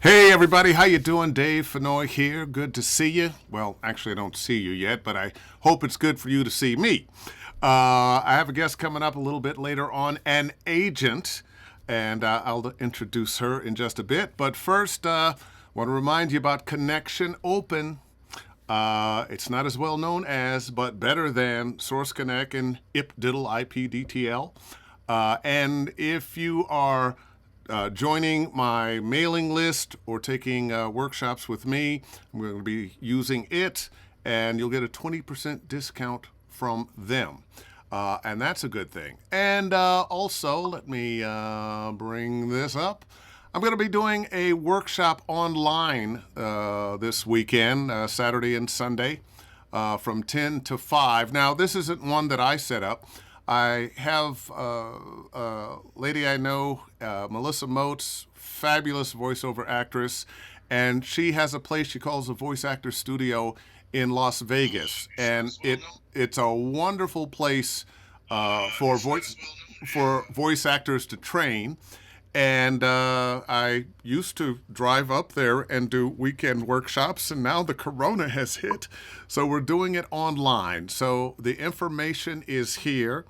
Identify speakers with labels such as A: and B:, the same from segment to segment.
A: Hey everybody, how you doing? Dave Fennoy here. Good to see you. Well, actually, I don't see you yet, but I hope it's good for you to see me. I have a guest coming up a little bit later on, an agent, and I'll introduce her in just a bit. But first, want to remind you about Connection Open. It's not as well known as, but better than Source Connect and IPDIDL IPDTL. And if you are joining my mailing list or taking workshops with me, I'm going to be using it, and you'll get a 20% discount from them. And that's a good thing. And also, let me bring this up. I'm going to be doing a workshop online this weekend, Saturday and Sunday, from 10 to 5. Now, this isn't one that I set up. I have a lady I know, Melissa Moats, fabulous voiceover actress, and she has a place she calls a Voice Actor Studio in Las Vegas, and it's a wonderful place for voice actors to train. And I used to drive up there and do weekend workshops, and now the corona has hit. So we're doing it online. So the information is here.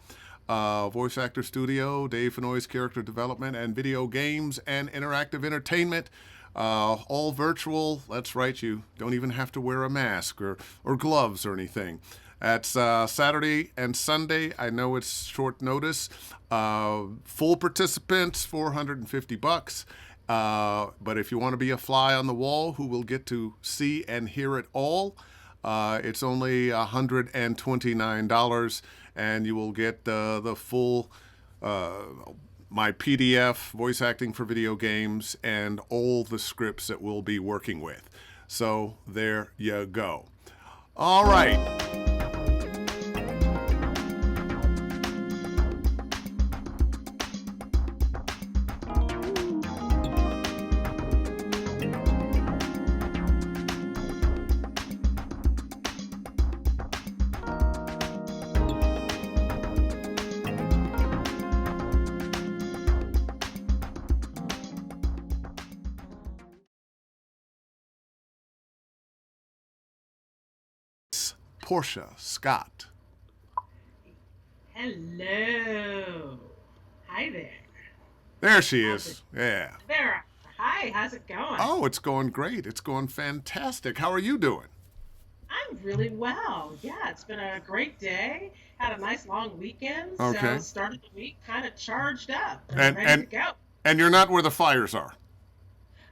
A: Voice Actor Studio, Dave Fennoy's character development, and video games and interactive entertainment. All virtual. That's right, you don't even have to wear a mask or gloves or anything. That's Saturday and Sunday. I know it's short notice. Full participants, $450. But if you want to be a fly on the wall who will get to see and hear it all, it's only $129, and you will get the full my PDF, voice acting for video games, and all the scripts that we'll be working with. So there you go. All right. Portia Scott.
B: Hello. Hi there.
A: There she
B: How's it
A: is. Yeah.
B: there? Hi, how's it going?
A: Oh, it's going great. It's going fantastic. How are you doing?
B: I'm really well. Yeah, it's been a great day. Had a nice long weekend, so
A: Okay.
B: started the week kind of charged up and
A: And
B: ready to
A: and
B: go.
A: and you're not where the fires are.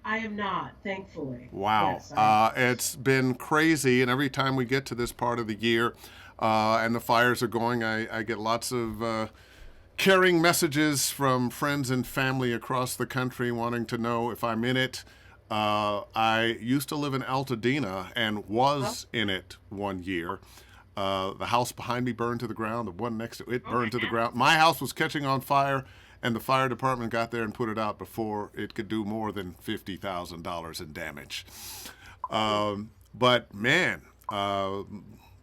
B: I am not, thankfully.
A: Wow.
B: Yes, I am.
A: It's been crazy, and every time we get to this part of the year and the fires are going, I get lots of caring messages from friends and family across the country wanting to know if I'm in it. I used to live in Altadena and
B: Well,
A: was in it one year. The house behind me burned to the ground. The one next to it
B: oh my
A: burned to the ground.
B: goodness.
A: My house was catching on fire, and the fire department got there and put it out before it could do more than $50,000 in damage. But man,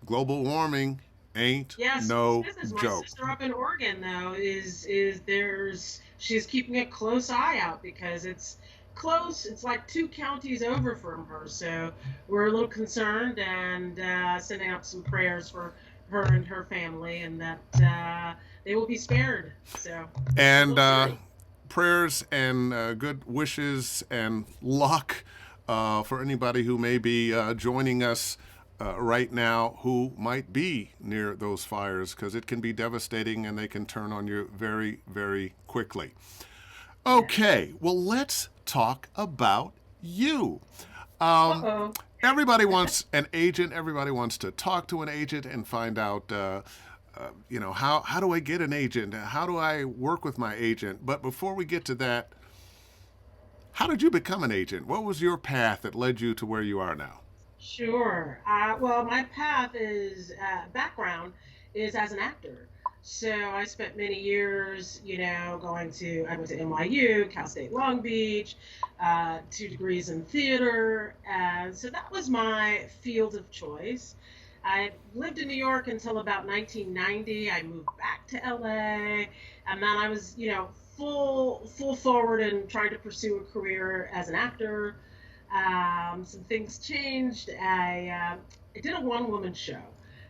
A: global warming ain't
B: Yeah, serious
A: no
B: business. My
A: joke.
B: sister up in Oregon though is there's she's keeping a close eye out because it's close. It's like two counties over from her, so we're a little concerned and sending out some prayers for her and her family, and that they will be spared. So a
A: And
B: little worried.
A: prayers and good wishes and luck for anybody who may be joining us right now who might be near those fires because it can be devastating and they can turn on you very, very quickly.
B: Yes.
A: Okay, well, let's talk about you.
B: Uh
A: Um,
B: oh.
A: Everybody wants an agent. Everybody wants to talk to an agent and find out, how do I get an agent? How do I work with my agent? But before we get to that, how did you become an agent? What was your path that led you to where you are now?
B: Sure. Well, my path is background is as an actor. So I spent many years, I went to NYU, Cal State Long Beach, 2 degrees in theater, and so that was my field of choice. I lived in New York until about 1990. I moved back to LA, and then I was, full forward and trying to pursue a career as an actor. Some things changed. I did a one woman show,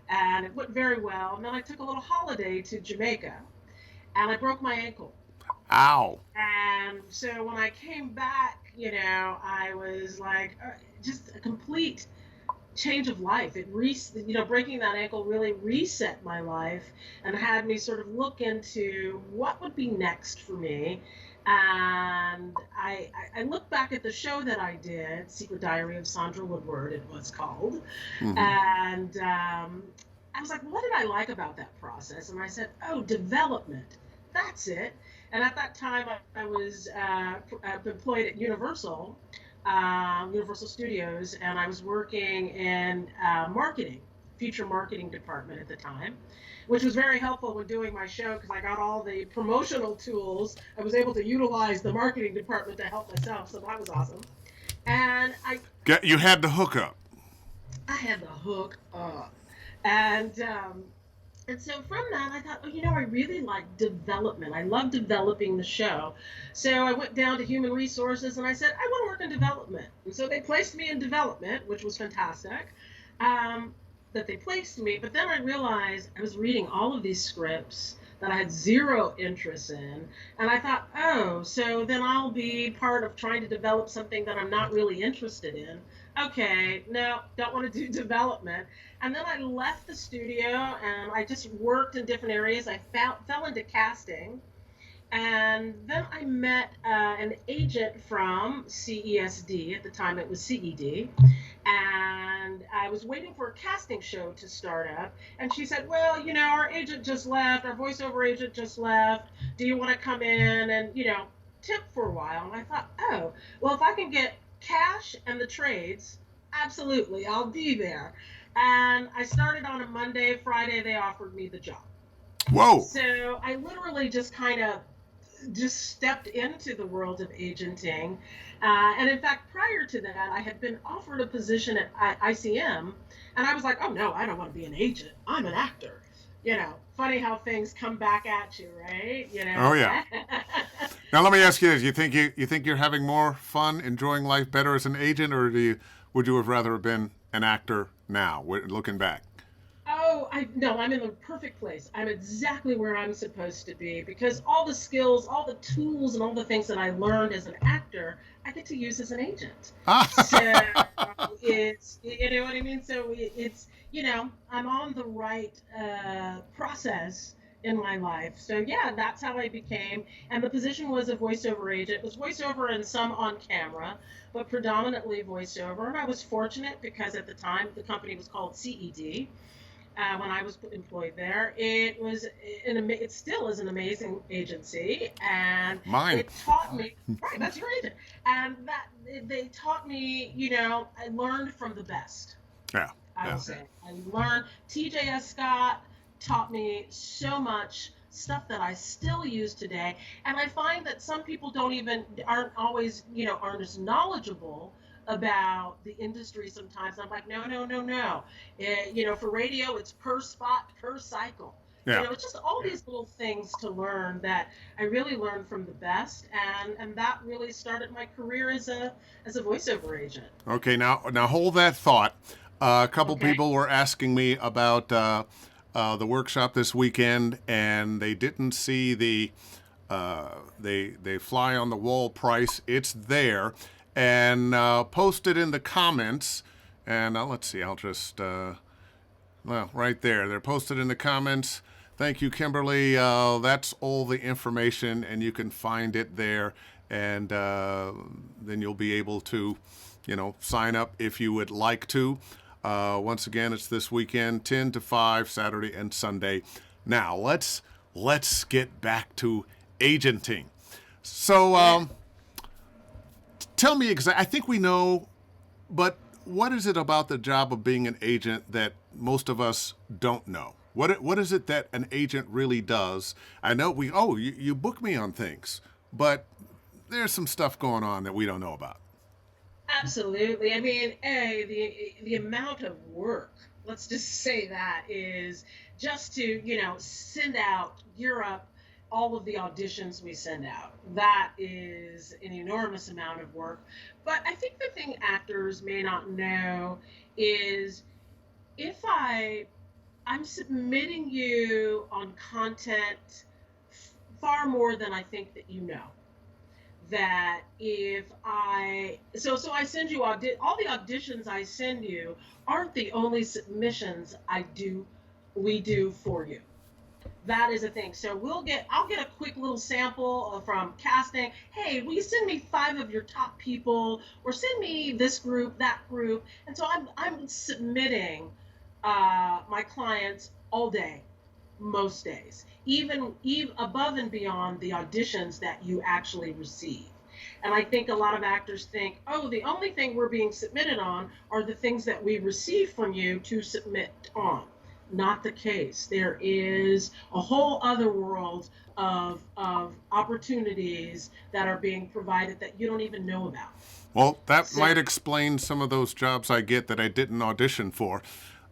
B: and it went very well. And then I took a little holiday to Jamaica, and I broke my ankle.
A: Ow.
B: And so when I came back, I was like, just a complete change of life. Breaking that ankle really reset my life and had me sort of look into what would be next for me. And I look back at the show that I did, Secret Diary of Sandra Woodward, it was called.
A: Hmm.
B: And I was like, what did I like about that process? And I said, oh, development. That's it. And at that time, I was employed at Universal Studios, and I was working in marketing, future marketing department at the time, which was very helpful when doing my show because I got all the promotional tools. I was able to utilize the marketing department to help myself, so that was awesome. And
A: You had the hookup.
B: I had the hook up, and and so from that, I thought, oh, I really like development. I love developing the show. So I went down to human resources and I said, I want to work in development. And so they placed me in development, which was fantastic, that they placed me. But then I realized I was reading all of these scripts that I had zero interest in. And I thought, oh, so then I'll be part of trying to develop something that I'm not really interested in. Okay, no, don't want to do development. And then I left the studio and I just worked in different areas. I fell into casting. And then I met an agent from CESD. At the time, it was CED. And I was waiting for a casting show to start up. And she said, well, our agent just left. Our voiceover agent just left. Do you want to come in and, tip for a while? And I thought, oh, well, if I can get cash and the trades, absolutely, I'll be there. And I started on a Monday. Friday, they offered me the job.
A: Whoa.
B: So I literally just kind of just stepped into the world of agenting. And in fact, prior to that, I had been offered a position at ICM. And I was like, oh, no, I don't want to be an agent. I'm an actor. Funny how things come back at you, right?
A: Oh yeah. Now let me ask you this: you think you're having more fun, enjoying life better as an agent, or would you have rather have been an actor now, looking back?
B: Oh, no, I'm in the perfect place. I'm exactly where I'm supposed to be because all the skills, all the tools, and all the things that I learned as an actor, I get to use as an agent. So it's, you know what I mean? So it's, I'm on the right process in my life. So yeah, that's how I became. And the position was a voiceover agent. It was voiceover and some on camera, but predominantly voiceover. And I was fortunate because at the time the company was called CED. When I was employed there, it still is an amazing agency, and
A: Mine.
B: it taught me, right, that's your agent, and they taught me, I learned from the best.
A: Yeah.
B: I
A: Yeah.
B: would say I learned. TJS Scott taught me so much stuff that I still use today, and I find that some people aren't always, aren't as knowledgeable about the industry sometimes. I'm like, no, no, no, no. For radio, it's per spot, per cycle.
A: Yeah.
B: It's just all these little things to learn that I really learned from the best, and that really started my career as a voiceover agent.
A: Okay. Now hold that thought. A couple
B: Okay.
A: people were asking me about the workshop this weekend, and they didn't see the they fly on the wall price. It's there, and posted in the comments. And let's see, I'll just right there. They're posted in the comments. Thank you, Kimberly. That's all the information, and you can find it there. And then you'll be able to, sign up if you would like to. Once again, it's this weekend, 10 to 5, Saturday and Sunday. Now, let's get back to agenting. So, tell me exactly. I think we know, but what is it about the job of being an agent that most of us don't know? What is it that an agent really does? I know you book me on things, but there's some stuff going on that we don't know about.
B: Absolutely. I mean, the amount of work, let's just say that, is just to, send out, gear up all of the auditions we send out. That is an enormous amount of work. But I think the thing actors may not know is if I'm submitting you on content far more than I think that you know. That if so I send you all the auditions I send you aren't the only submissions we do for you. That is a thing. So I'll get a quick little sample from casting. Hey, will you send me 5 of your top people, or send me this group, that group? And so I'm submitting my clients all day, most days, even above and beyond the auditions that you actually receive. And I think a lot of actors think, oh, the only thing we're being submitted on are the things that we receive from you to submit on. Not the case. There is a whole other world of opportunities that are being provided that you don't even know about.
A: Well, that
B: So
A: might explain some of those jobs I get that I didn't audition for.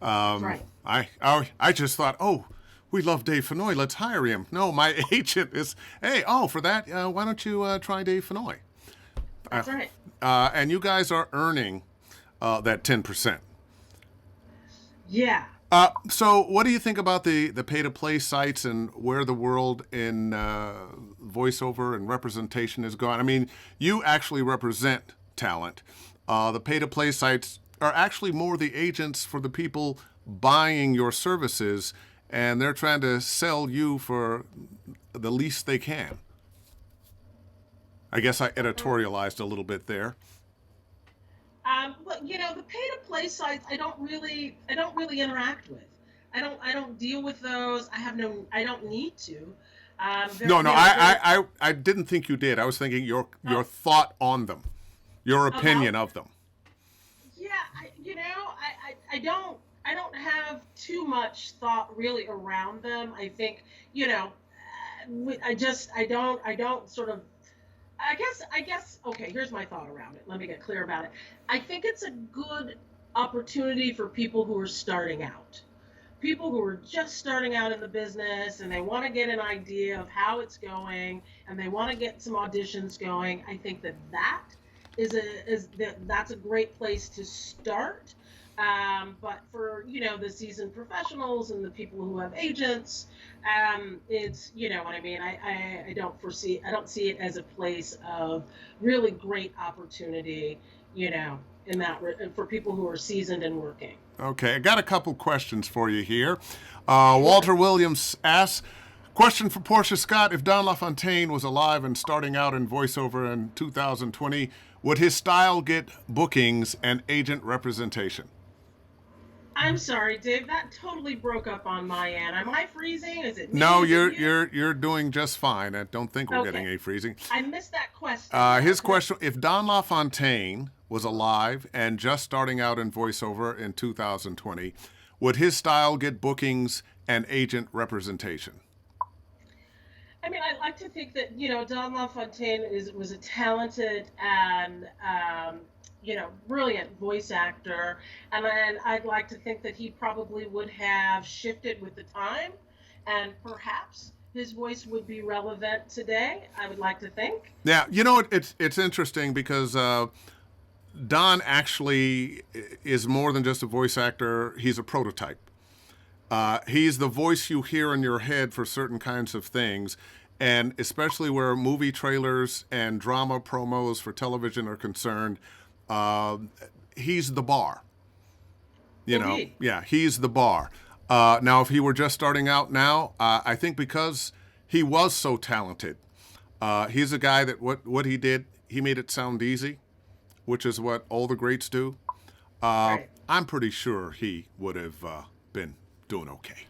B: that's right.
A: I just thought, oh, we love Dave Fennoy, let's hire him. No, my agent is, hey, oh, for that, why don't you try Dave Fennoy?
B: That's right.
A: And you guys are earning that 10%.
B: Yeah.
A: So what do you think about the pay-to-play sites and where the world in voiceover and representation is going? I mean, you actually represent talent. The pay-to-play sites are actually more the agents for the people buying your services, and they're trying to sell you for the least they can. I guess I editorialized a little bit there.
B: But the pay-to-play sites, I don't really interact with. I don't deal with those. I don't need to.
A: No, no,
B: They're
A: I didn't think you did. I was thinking your thought on them, your opinion
B: about
A: of them.
B: yeah. I don't have too much thought really around them. I think I don't sort of. I guess, okay, here's my thought around it. Let me get clear about it. I think it's a good opportunity for people who are starting out. People who are just starting out in the business and they want to get an idea of how it's going and they want to get some auditions going. I think that's a great place to start. But for the seasoned professionals and the people who have agents, it's what I mean. I don't see it as a place of really great opportunity. In that for people who are seasoned and working.
A: Okay, I got a couple questions for you here.
B: Sure.
A: Walter Williams asks, question for Portia Scott. If Don LaFontaine was alive and starting out in voiceover in 2020, would his style get bookings and agent representation?
B: I'm sorry, Dave. That totally broke up on my end. Am I freezing? Is it me?
A: No,
B: Is it you?
A: you're doing just fine. I don't think we're getting
B: Okay.
A: a freezing.
B: I missed that question though.
A: His question: if Don LaFontaine was alive and just starting out in voiceover in 2020, would his style get bookings and agent representation?
B: I mean, I like to think that Don LaFontaine was a talented and brilliant voice actor, and I'd like to think that he probably would have shifted with the time, and perhaps his voice would be relevant today. I would like to think.
A: Yeah, it's interesting because Don actually is more than just a voice actor. He's a prototype. He's the voice you hear in your head for certain kinds of things, and especially where movie trailers and drama promos for television are concerned, he's the bar.
B: Indeed.
A: Yeah, he's the bar. Now, if he were just starting out now, I think because he was so talented, he's a guy that what he did, he made it sound easy, which is what all the greats do.
B: Right.
A: I'm pretty sure he would have been doing okay.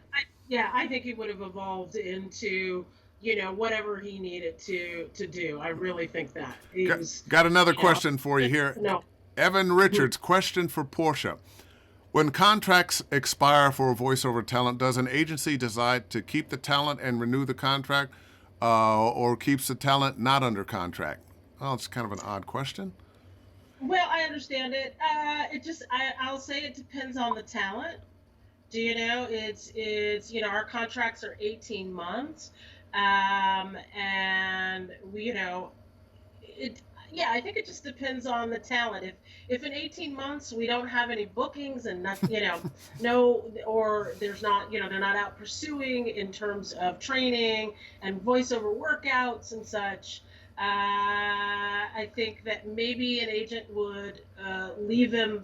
B: Yeah, I think he would have evolved into whatever he needed to do. I really think that
A: Got another
B: you know,
A: question for you here.
B: no.
A: Evan Richards, question for Portia. When contracts expire for voiceover talent, does an agency decide to keep the talent and renew the contract, or keeps the talent not under contract? Well, it's kind of an odd question.
B: Well, I understand it. I'll say it depends on the talent. It's our contracts are 18 months. And we, it, yeah, I think it just depends on the talent. If in 18 months we don't have any bookings and not, no, or there's not, they're not out pursuing in terms of training and voiceover workouts and such. I think that maybe an agent would leave them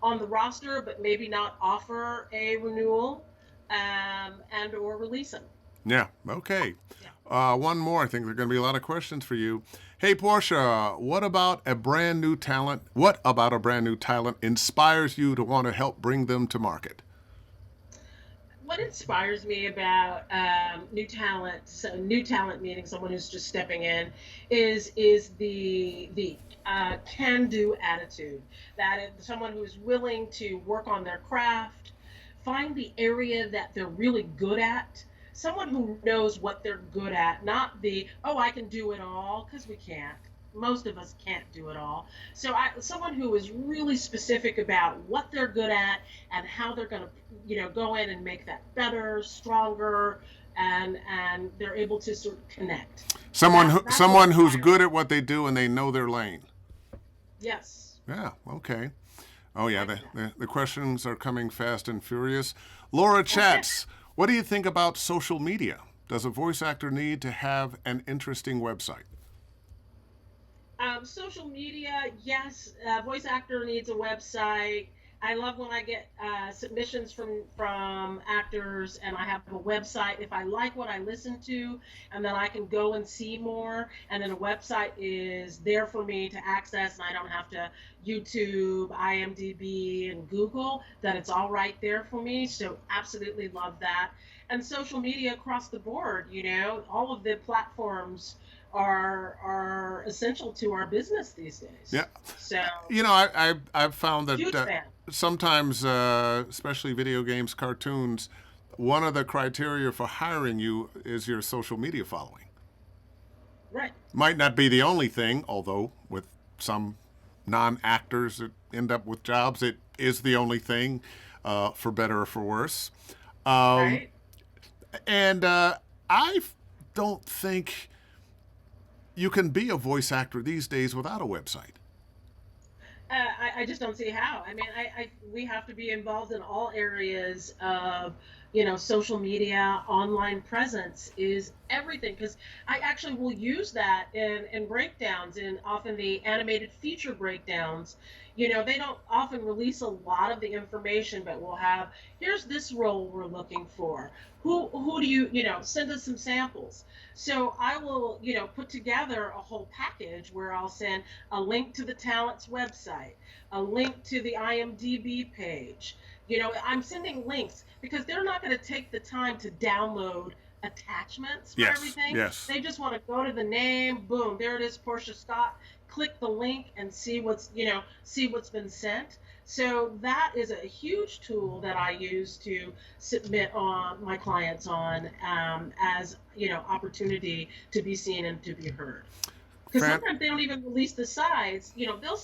B: on the roster, but maybe not offer a renewal, and or release them.
A: Yeah. Okay.
B: Yeah.
A: One more. I think there are going to be a lot of questions for you. Hey, Portia, what about a brand new talent? What about a brand new talent inspires you to want to help bring them to market?
B: What inspires me about new talent, so new talent meaning someone who's just stepping in, is the can do attitude. That is someone who's willing to work on their craft, find the area that they're really good at. Someone who knows what they're good at, not the oh I can do it all, because we can't. Most of us can't do it all. So someone who is really specific about what they're good at and how they're going to, go in and make that better, stronger, and they're able to sort of connect. That's what
A: Someone who's
B: inspires
A: good
B: me.
A: at what they do and they know their lane.
B: Yes,
A: Yeah. Okay. Oh
B: I
A: yeah.
B: like
A: The
B: that.
A: the, the questions are coming fast and furious. Laura
B: Okay.
A: chats. What do you think about social media? Does a voice actor need to have an interesting website?
B: Social media, yes. Voice actor needs a website. I love when I get submissions from actors, and I have a website. If I like what I listen to, and then I can go and see more, and then a website is there for me to access, and I don't have to YouTube, IMDb, and Google. That it's all right there for me. So absolutely love that. And social media across the board, all of the platforms are essential to our business these days.
A: Yeah.
B: So
A: I've found that
B: huge fan.
A: sometimes, especially video games, cartoons, one of the criteria for hiring you is your social media following.
B: Right.
A: Might not be the only thing, although with some non-actors that end up with jobs, it is the only thing, for better or for worse. Um,
B: Right.
A: and I don't think you can be a voice actor these days without a website.
B: I just don't see how. I mean, we have to be involved in all areas of, social media. Online presence is everything, because I actually will use that in breakdowns, in often the animated feature breakdowns. They don't often release a lot of the information, but we'll have, here's this role we're looking for. Who do send us some samples. So I will, put together a whole package where I'll send a link to the talent's website, a link to the IMDb page. I'm sending links because they're not going to take the time to download attachments for
A: Yes,
B: everything.
A: yes.
B: They just want to go to the name, boom, there it is, Portia Scott. Click the link and see what's been sent. So that is a huge tool that I use to submit on my clients on, as opportunity to be seen and to be heard, because
A: Fan-
B: sometimes they don't even release the sides. They'll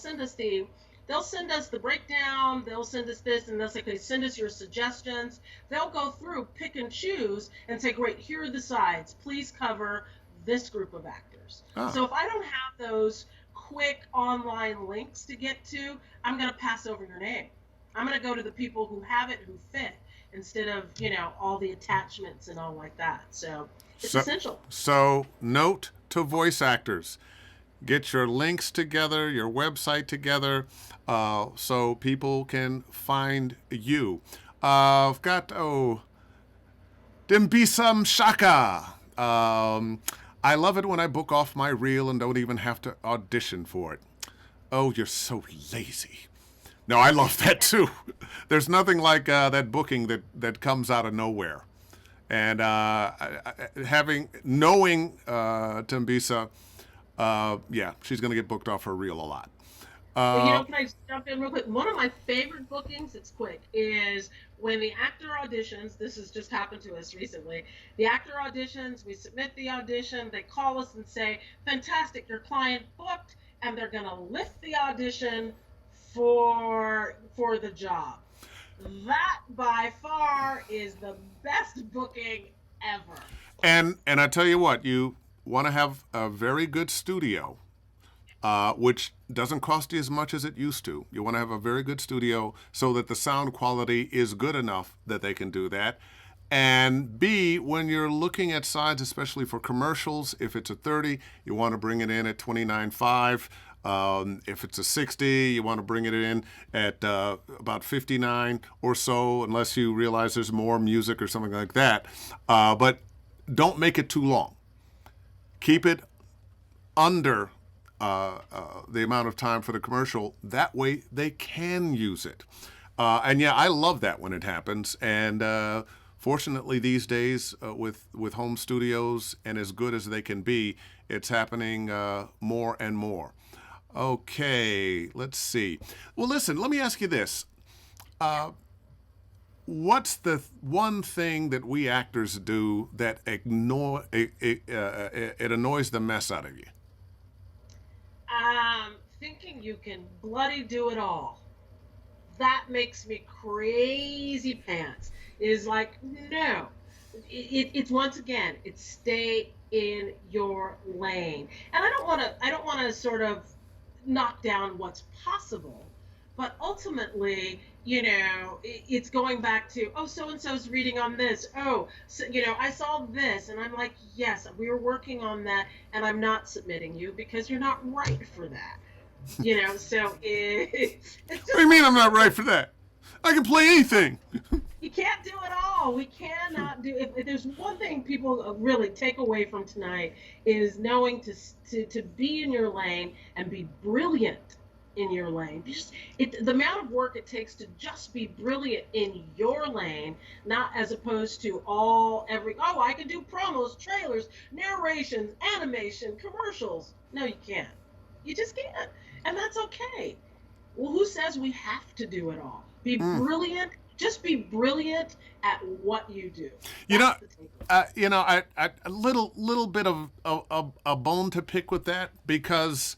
B: send us the breakdown, they'll send us this, and they'll say, okay, send us your suggestions. They'll go through, pick and choose, and say, great, here are the sides, please cover this group of actors.
A: ah,
B: So if I don't have those quick online links to get to, I'm going to pass over your name. I'm going to go to the people who have it, who fit, instead of all the attachments and all like that. So it's
A: so,
B: essential.
A: so note to voice actors: get your links together, your website together, so people can find you. I've got Dimbisam Shaka. I love it when I book off my reel and don't even have to audition for it. Oh, you're so lazy. No, I love that too. There's nothing like that booking that comes out of nowhere. And knowing Timbisa, yeah, she's going to get booked off her reel a lot.
B: Well,
A: Uh,
B: can I just jump in real quick? One of my favorite bookings, it's quick, is when the actor auditions. This has just happened to us recently. The actor auditions, we submit the audition, they call us and say, fantastic, your client booked, and they're going to lift the audition for the job. That by far is the best booking ever.
A: And I tell you what, you want to have a very good studio, which doesn't cost you as much as it used to. You want to have a very good studio so that the sound quality is good enough that they can do that. And B, when you're looking at sides, especially for commercials, if it's a 30, you want to bring it in at 29.5. If it's a 60, you want to bring it in at about 59 or so, unless you realize there's more music or something like that. But don't make it too long. Keep it under the amount of time for the commercial. That way they can use it. And yeah, I love that when it happens. And fortunately, these days, with home studios and as good as they can be, it's happening more and more. Okay, let's see. Well, listen, let me ask you this. What's the one thing that we actors do that it annoys the mess out of you?
B: Thinking you can bloody do it all. That makes me crazy pants. Is like, no. It's once again, it's stay in your lane. And I don't want to sort of knock down what's possible, but ultimately, it's going back to, oh, so and so's reading on this. Oh, so, I saw this, and I'm like, yes, we were working on that, and I'm not submitting you because you're not right for that. So it's
A: What do you
B: just
A: mean
B: like
A: I'm not right for that? I can play anything.
B: you can't do it all. We cannot do. If there's one thing people really take away from tonight is knowing to be in your lane and be brilliant in your lane. The amount of work it takes to just be brilliant in your lane, not as opposed to I can do promos, trailers, narrations, animation, commercials. No, you can't. You just can't, and that's okay. Well, who says we have to do it all? Be
A: Mm.
B: brilliant. Just be brilliant at what you do.
A: You know,
B: That's the takeaway.
A: a little bit of a bone to pick with that because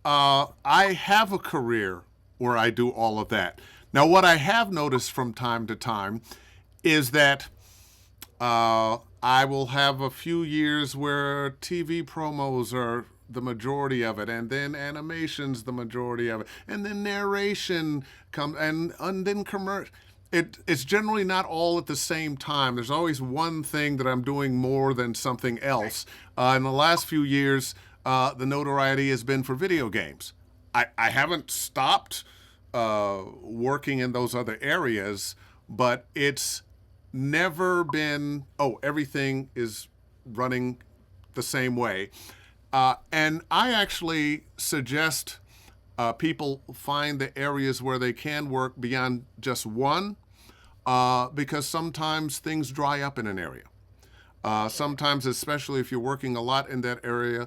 A: I have a career where I do all of that. Now, what I have noticed from time to time is that I will have a few years where TV promos are the majority of it, and then animation's the majority of it, and then narration comes, and then commercial. It's generally not all at the same time. There's always one thing that I'm doing more than something
B: Right.
A: else. In the last few years, the notoriety has been for video games. I haven't stopped working in those other areas, but it's never been, oh, everything is running the same way. And I actually suggest people find the areas where they can work beyond just one, because sometimes things dry up in an area. Sometimes, especially if you're working a lot in that area,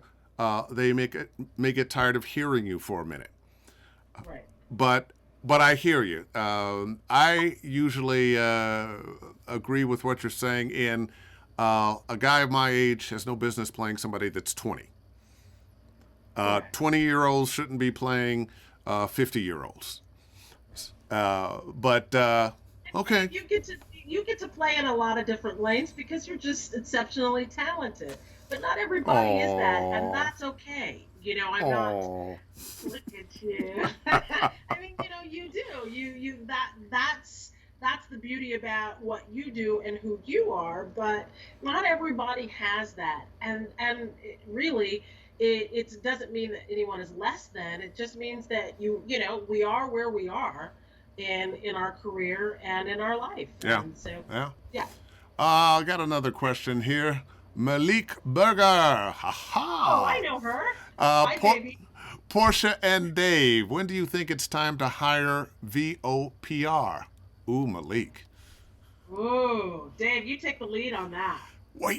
A: they may get tired of hearing you for a minute.
B: Right.
A: But I hear you. I usually agree with what you're saying. In a guy of my age has no business playing somebody that's 20.
B: Correct.
A: 20-year-olds shouldn't be playing 50-year-olds. But okay.
B: You get to play in a lot of different lanes because you're just exceptionally talented. But not everybody is that, and
A: Oh,
B: that's okay. I'm not.
A: oh.
B: Look at you. I mean, you do. That's the beauty about what you do and who you are, but not everybody has that. And really it doesn't mean that anyone is less than. It just means that we are where we are in our career and in our life.
A: Yeah,
B: And so
A: yeah.
B: yeah.
A: I got another question here. Malik Berger. Ha
B: Oh, I
A: ha.
B: know her.
A: Uh,
B: Hi,
A: Por-
B: baby.
A: Portia and Dave, when do you think it's time to hire VOPR? Ooh, Malik.
B: Ooh, Dave, you take the lead on that.
A: Well,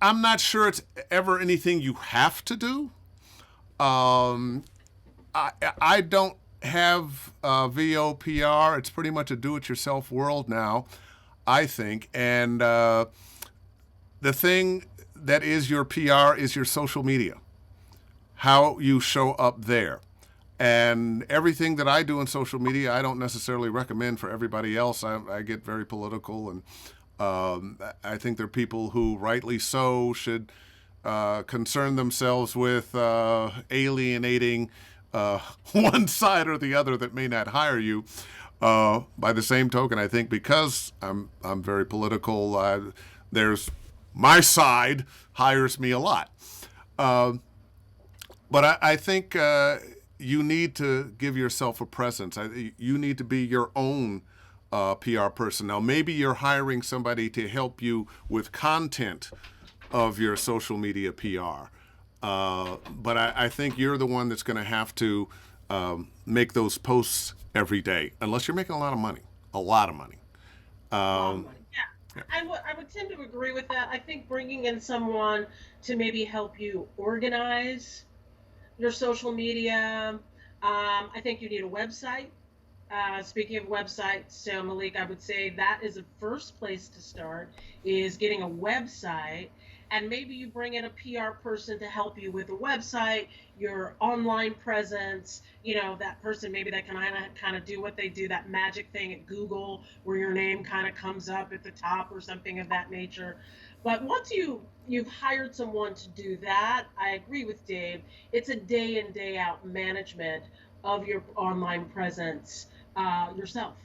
A: I'm not sure it's ever anything you have to do. Um, I don't have VOPR. It's pretty much a do-it-yourself world now, I think. And the thing that is your PR is your social media, how you show up there. And everything that I do in social media, I don't necessarily recommend for everybody else. I get very political, and I think there are people who, rightly so, should concern themselves with alienating one side or the other that may not hire you. By the same token, I think because I'm very political, there's my side hires me a lot. But I think you need to give yourself a presence. You need to be your own PR person. Now, maybe you're hiring somebody to help you with content of your social media PR. But I think you're the one that's going to have to make those posts every day, unless you're making a lot of money. A lot of money.
B: Yeah. I would tend to agree with that. I think bringing in someone to maybe help you organize your social media. I think you need a website. Speaking of websites, so Malik, I would say that is the first place to start is getting a website, and maybe you bring in a PR person to help you with a website, your online presence. That person maybe that can kind of do what they do, that magic thing at Google where your name kind of comes up at the top or something of that nature. But once you've hired someone to do that, I agree with Dave. It's a day in day out management of your online presence yourself.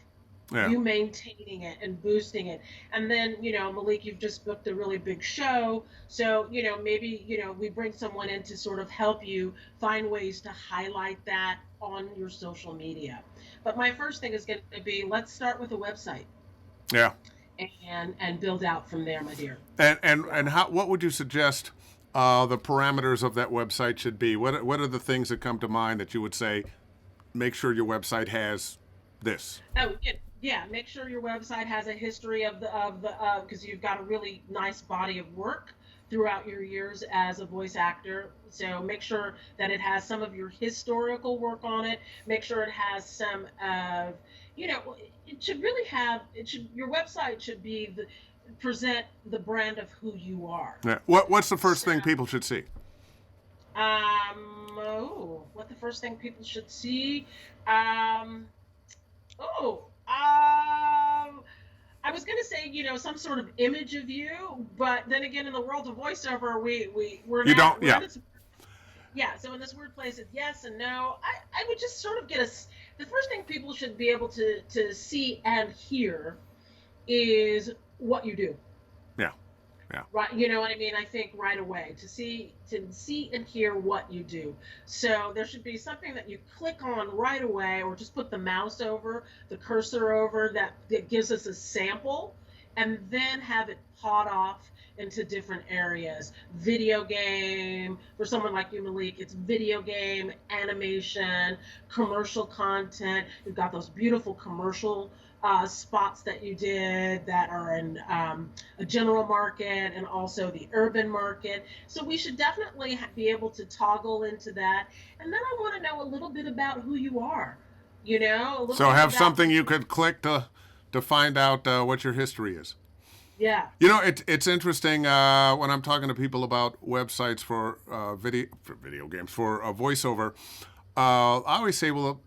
A: Yeah.
B: You maintaining it and boosting it. And then, Malik, you've just booked a really big show. So, maybe, we bring someone in to sort of help you find ways to highlight that on your social media. But my first thing is going to be let's start with a website
A: Yeah.
B: and build out from there, my dear.
A: And what would you suggest the parameters of that website should be? What are the things that come to mind that you would say, make sure your website has this?
B: Oh, yeah. Make sure your website has a history of the because you've got a really nice body of work throughout your years as a voice actor. So make sure that it has some of your historical work on it. Make sure it has some of, it should really have. Your website should be present the brand of who you are.
A: Yeah. What's the first
B: So,
A: thing people should see?
B: what the first thing people should see? Um, Oh, I was gonna say, some sort of image of you, but then again, in the world of voiceover, we're
A: You
B: now
A: don't.
B: we're in
A: Yeah.
B: this, yeah. So in this weird place, it's yes and no. I would just sort of the first thing people should be able to see and hear is what you do.
A: Yeah. Yeah.
B: Right, you know what I mean? I think right away to see and hear what you do. So there should be something that you click on right away, or just put the mouse over, the cursor over that gives us a sample, and then have it pot off into different areas. Video game, for someone like you, Malik, it's video game, animation, commercial content. You've got those beautiful commercial spots that you did that are in a general market and also the urban market. So we should definitely be able to toggle into that. And then I want to know a little bit about who you are, a little
A: So
B: bit
A: have
B: about,
A: something you could click to find out what your history is.
B: yeah.
A: It's interesting when I'm talking to people about websites for video games for voiceover. I always say, well,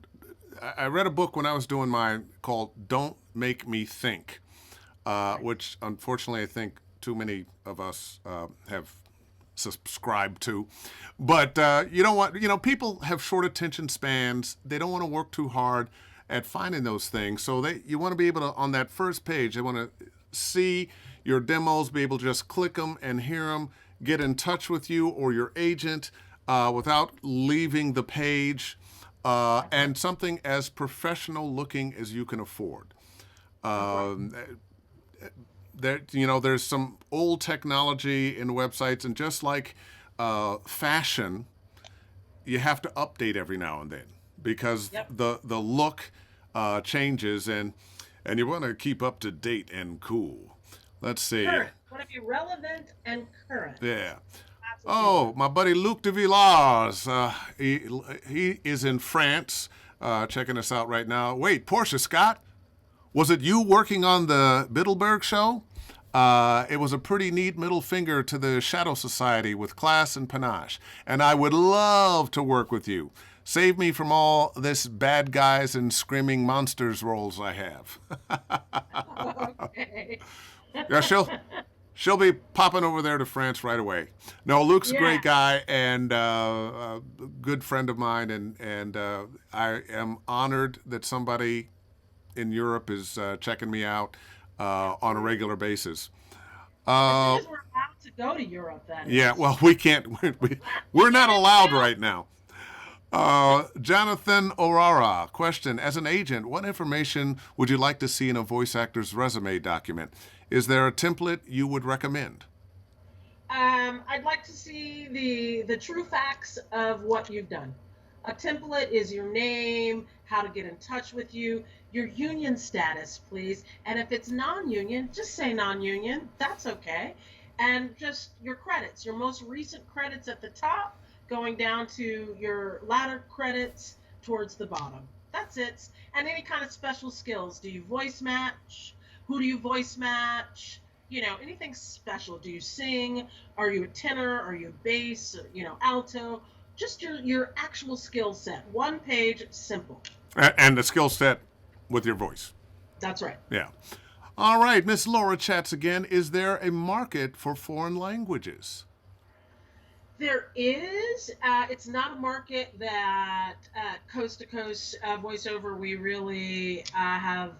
A: I read a book when I was doing mine called "Don't Make Me Think," which unfortunately I think too many of us have subscribed to. But you know what? People have short attention spans. They don't want to work too hard at finding those things. So you want to be able to, on that first page, they want to see your demos, be able to just click them and hear them, get in touch with you or your agent without leaving the page, and something as professional looking as you can afford. There's some old technology in websites, and just like fashion, you have to update every now and then because
B: Yep.
A: the look changes, and you want to keep up to date and cool. Let's see.
B: Current. Want to be relevant and current.
A: Yeah.
B: That's what you
A: Oh,
B: want.
A: my buddy Luc de Villars. He is in France, checking us out right now. Wait, Portia Scott, was it you working on the Bittelberg show? It was a pretty neat middle finger to the Shadow Society with class and panache, and I would love to work with you. Save me from all this bad guys and screaming monsters roles I have.
B: Okay.
A: Yeah, she'll be popping over there to France right away. No, Luke's a
B: Yeah.
A: great guy and a good friend of mine, and I am honored that somebody in Europe is checking me out on a
B: Absolutely.
A: regular basis.
B: As soon
A: Uh,
B: as we're allowed to go to Europe, that
A: yeah,
B: is.
A: well, we can't.
B: We
A: We're not
B: can't
A: allowed
B: even
A: right now. Jonathan Orara, question. As an agent, what information would you like to see in a voice actor's resume document? Is there a template you would recommend?
B: I'd like to see the true facts of what you've done. A template is your name, how to get in touch with you, your union status, please. And if it's non-union, just say non-union. That's okay. And just your credits, your most recent credits at the top, going down to your latter credits towards the bottom. That's it. And any kind of special skills. Do you voice match? Who do you voice match? Anything special. Do you sing? Are you a tenor? Are you a bass? Alto? Just your actual skill set. One page, simple.
A: And the skill set with your voice.
B: That's right.
A: Yeah. All right, Miss Laura chats again. Is there a market for foreign languages?
B: There is. It's not a market that coast to coast voiceover we really have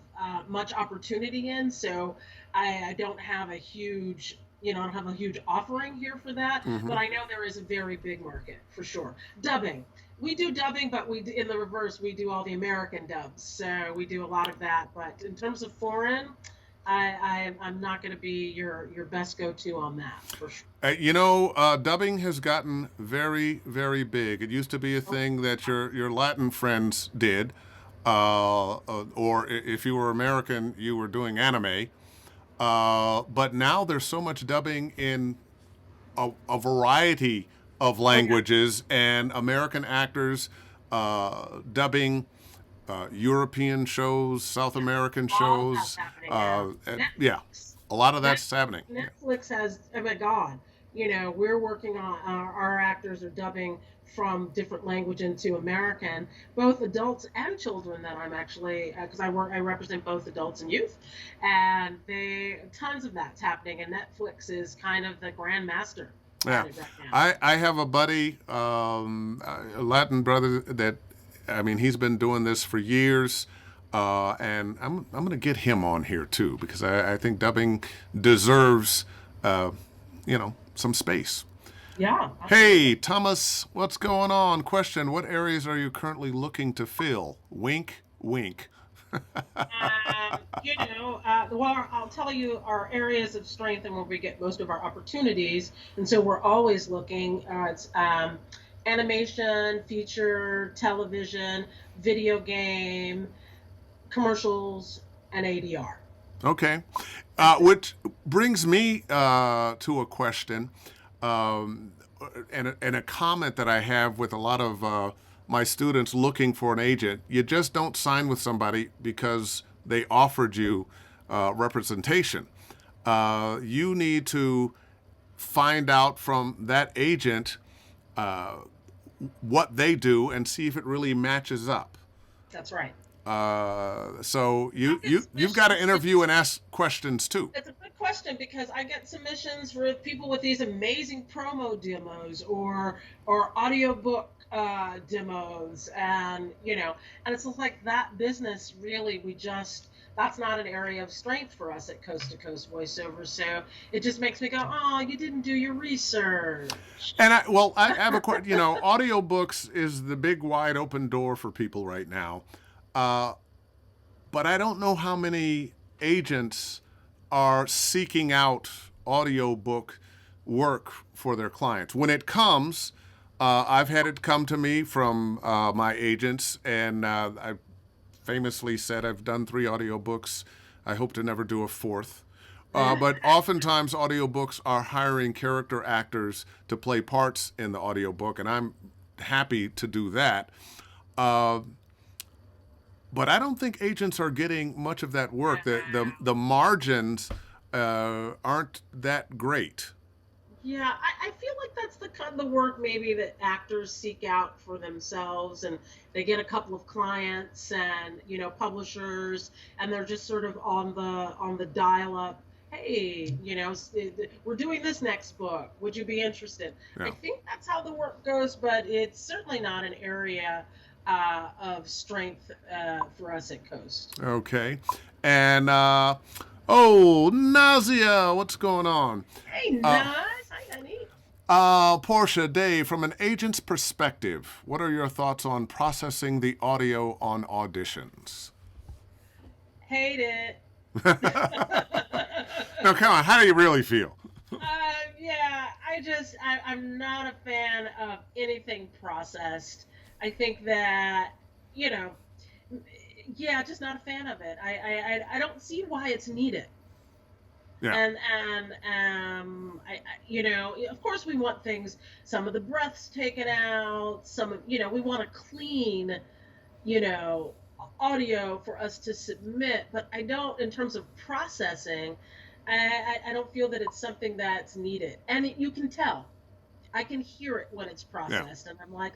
B: much opportunity in. So I don't have a huge, I don't have a huge offering here for that.
A: Mm-hmm.
B: But I know there is a very big market for sure. Dubbing. We do dubbing, but in the reverse, we do all the American dubs. So we do a lot of that. But in terms of foreign, I'm not going to be your best go-to on that for sure.
A: Dubbing has gotten very, very big. It used to be a thing that your Latin friends did, or if you were American, you were doing anime. But now there's so much dubbing in a variety of
B: Oh yeah,
A: languages, and American actors dubbing European shows, South American
B: all of that's
A: shows.
B: happening now.
A: Yeah,
B: Netflix.
A: a lot of that's
B: Netflix,
A: happening. Yeah.
B: Netflix has, oh my God, we're working on our actors are dubbing from different language into American, both adults and children that I'm actually, because I represent both adults and youth, and tons of that's happening, and Netflix is kind of the grandmaster
A: Yeah,
B: at it right now.
A: I have a buddy, a Latin brother that, I mean, he's been doing this for years, and I'm going to get him on here too because I think dubbing deserves, some space.
B: Yeah,
A: Hey,
B: absolutely.
A: Thomas, what's going on? Question: what areas are you currently looking to fill? Wink, wink.
B: Well, I'll tell you our areas of strength and where we get most of our opportunities. And so we're always looking. It's animation, feature, television, video game, commercials, and ADR.
A: Okay,
B: That's it.
A: which brings me to a question. Um, and a comment that I have with a lot of my students looking for an agent. You just don't sign with somebody because they offered you representation. You need to find out from that agent what they do and see if it really matches up.
B: That's right.
A: So
B: I get
A: you've got to
B: submissions too.
A: interview and ask questions too.
B: It's a good question because I get submissions for people with these amazing promo demos or audiobook demos, and it's just like that business really that's not an area of strength for us at Coast to Coast Voiceover. So it just makes me go, oh, you didn't do your research.
A: And I have a question. Audiobooks is the big wide open door for people right now. Uh, but I don't know how many agents are seeking out audiobook work for their clients. When it comes, I've had it come to me from my agents, and I famously said I've done 3 audiobooks. I hope to never do a fourth. But oftentimes, audiobooks are hiring character actors to play parts in the audiobook, and I'm happy to do that. Uh, but I don't think agents are getting much of that work. The margins aren't that great.
B: Yeah, I feel like that's the kind of work maybe that actors seek out for themselves, and they get a couple of clients and publishers, and they're just sort of on the dial up. hey, we're doing this next book. Would you be interested? I
A: Yeah.
B: think that's how the work goes, but it's certainly not an area of strength for us at Coast.
A: Okay. And oh, nausea. What's going on?
B: Hey,
A: Uh,
B: nice. Hi, honey.
A: Portia, Dave, from an agent's perspective, what are your thoughts on processing the audio on auditions?
B: Hate it.
A: No, come on. How do you really feel?
B: Yeah, I'm not a fan of anything processed. I think that, you know, yeah, just not a fan of it. I don't see why it's needed.
A: Yeah.
B: Of course we want things, some of the breaths taken out, some of, we want a clean, you know, audio for us to submit, but I don't, in terms of processing, I don't feel that it's something that's needed. And you can tell. I can hear it when it's
A: Yeah.
B: processed, and I'm like,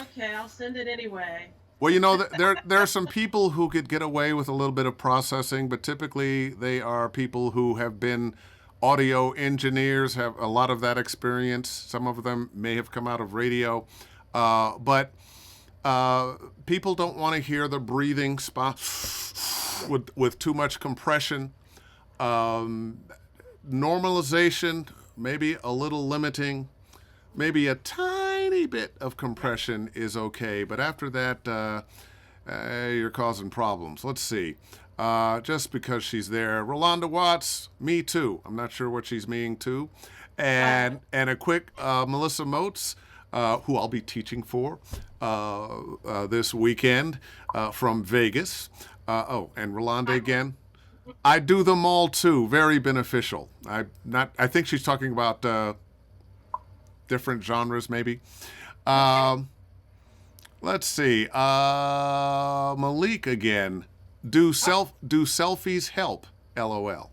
B: okay, I'll send it anyway.
A: Well, there are some people who could get away with a little bit of processing, but typically they are people who have been audio engineers, have a lot of that experience. Some of them may have come out of radio, but people don't want to hear the breathing spot with too much compression. Normalization, maybe a little limiting. Maybe a tiny bit of compression is okay, but after that, you're causing problems. Let's see. Just because she's there. Rolanda Watts, me too. I'm not sure what she's meaning to. And a quick Melissa Motes, who I'll be teaching for this weekend from Vegas. And Rolanda again. I do them all too. Very beneficial. I think she's talking about different genres, maybe. Um, let's see. Malik again. Do selfies help? LOL.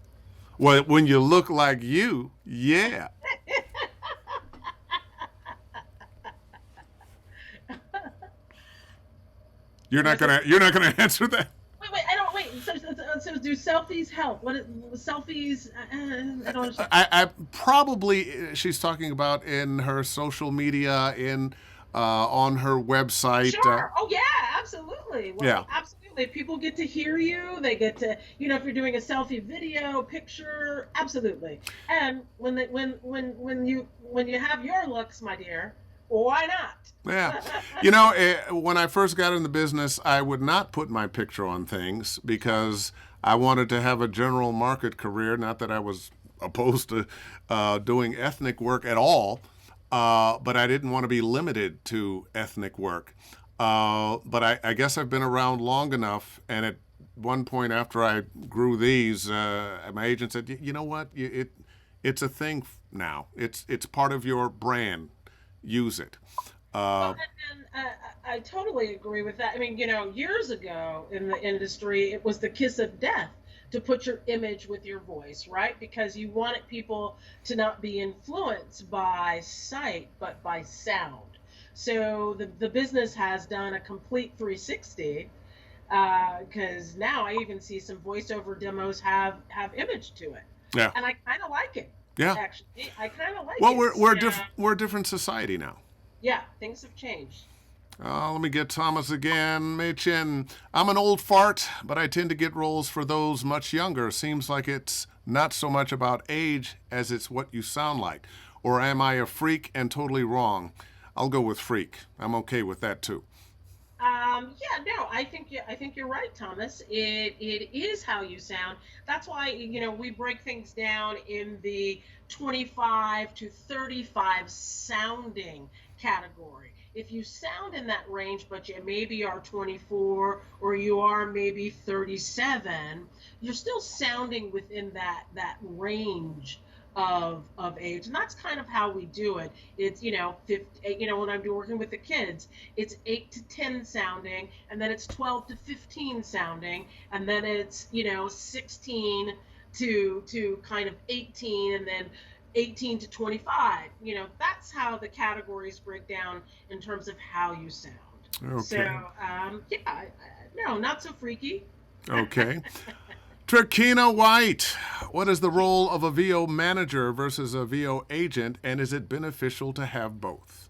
A: Well, when you look like you, yeah. You're not gonna answer that.
B: Wait, I don't wait. So do selfies help? Selfies? I don't understand.
A: I probably she's talking about in her social media, in on her website.
B: Sure. Oh yeah, absolutely. Well,
A: Yeah.
B: absolutely. People get to hear you. They get to, if you're doing a selfie video, picture, absolutely. And when you have your looks, my dear, why not?
A: Yeah. When I first got in the business, I would not put my picture on things because I wanted to have a general market career. Not that I was opposed to doing ethnic work at all, but I didn't want to be limited to ethnic work. But I guess I've been around long enough, and at one point after I grew these, my agent said, "You know what? It's a thing now. It's part of your brand. Use it." Uh,
B: Well, I totally agree with that. I mean, years ago in the industry, it was the kiss of death to put your image with your voice, right? Because you wanted people to not be influenced by sight, but by sound. So the business has done a complete 360 because now I even see some voiceover demos have image to it,
A: yeah.
B: and I kind of like it.
A: Yeah.
B: Actually, I kind of like
A: Well,
B: it.
A: we're a different society now.
B: Yeah, things have changed.
A: Let me get Thomas again. Machin. I'm an old fart, but I tend to get roles for those much younger. Seems like it's not so much about age as it's what you sound like. Or am I a freak and totally wrong? I'll go with freak. I'm okay with that too.
B: Yeah, no, I think you're right, Thomas. It is how you sound. That's why we break things down in the 25 to 35 sounding category. If you sound in that range, but you maybe are 24 or you are maybe 37, you're still sounding within that range of age, and that's kind of how we do it. It's 50, when I'm working with the kids, it's 8 to 10 sounding, and then it's 12 to 15 sounding, and then it's 16 to kind of 18, and then 18 to 25. That's how the categories break down in terms of how you sound.
A: Okay.
B: So no, not so freaky.
A: Okay. Trakina White, what is the role of a VO manager versus a VO agent, and is it beneficial to have both?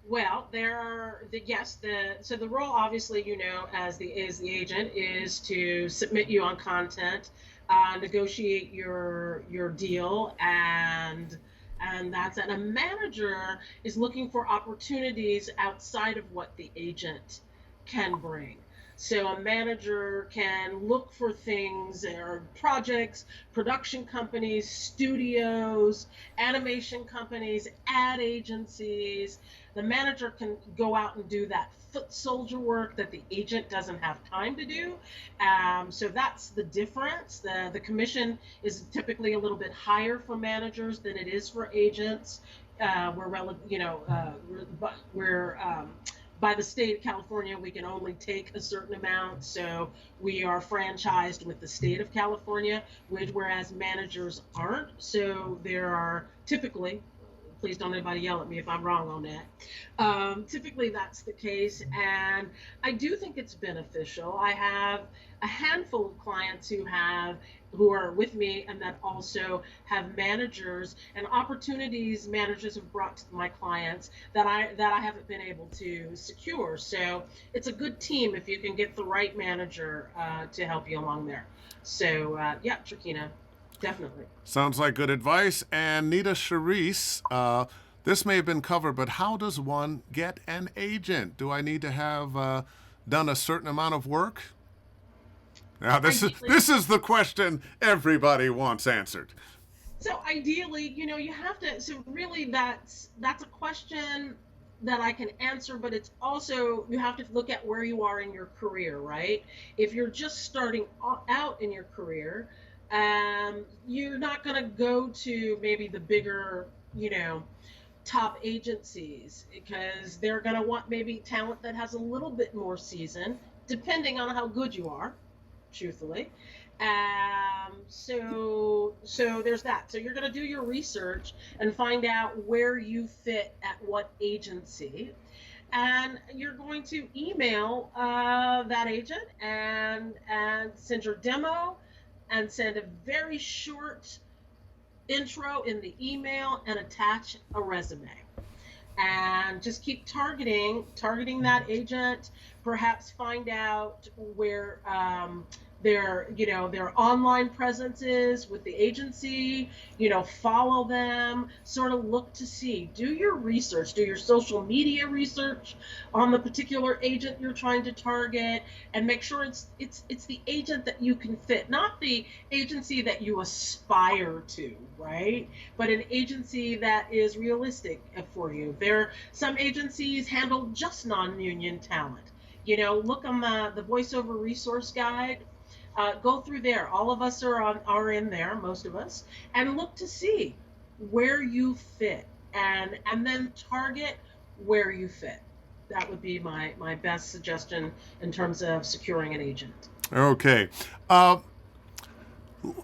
B: Well, there are the role, obviously, as the agent, is to submit you on content, negotiate your deal, and that's it. A manager is looking for opportunities outside of what the agent can bring. So a manager can look for things or projects, production companies, studios, animation companies, ad agencies. The manager can go out and do that foot soldier work that the agent doesn't have time to do. So that's the difference. The commission is typically a little bit higher for managers than it is for agents. We're by the state of California, we can only take a certain amount. So we are franchised with the state of California, whereas managers aren't. So there are typically, please don't anybody yell at me if I'm wrong on that. Typically, that's the case, and I do think it's beneficial. I have a handful of clients who are with me and that also have managers and opportunities managers have brought to my clients that I haven't been able to secure. So it's a good team if you can get the right manager to help you along there. So yeah, Trakina, definitely.
A: Sounds like good advice. And Nita Charisse, this may have been covered, but how does one get an agent? Do I need to have done a certain amount of work? Now, this is the question everybody wants answered.
B: So ideally, you have to. So really, that's a question that I can answer, but it's also you have to look at where you are in your career, right? If you're just starting out in your career, you're not going to go to maybe the bigger, top agencies because they're going to want maybe talent that has a little bit more season, depending on how good you are, truthfully. So there's that. So you're going to do your research and find out where you fit at what agency, and you're going to email that agent and send your demo and send a very short intro in the email and attach a resume and just keep targeting that agent. Perhaps find out where their online presence is with the agency. Follow them, sort of look to see, do your research, do your social media research on the particular agent you're trying to target, and make sure it's the agent that you can fit, not the agency that you aspire to, right? But an agency that is realistic for you. Some agencies handle just non-union talent. Look on the Voiceover resource guide. Go through there. All of us are in there, most of us, and look to see where you fit, and then target where you fit. That would be my best suggestion in terms of securing an agent.
A: Okay.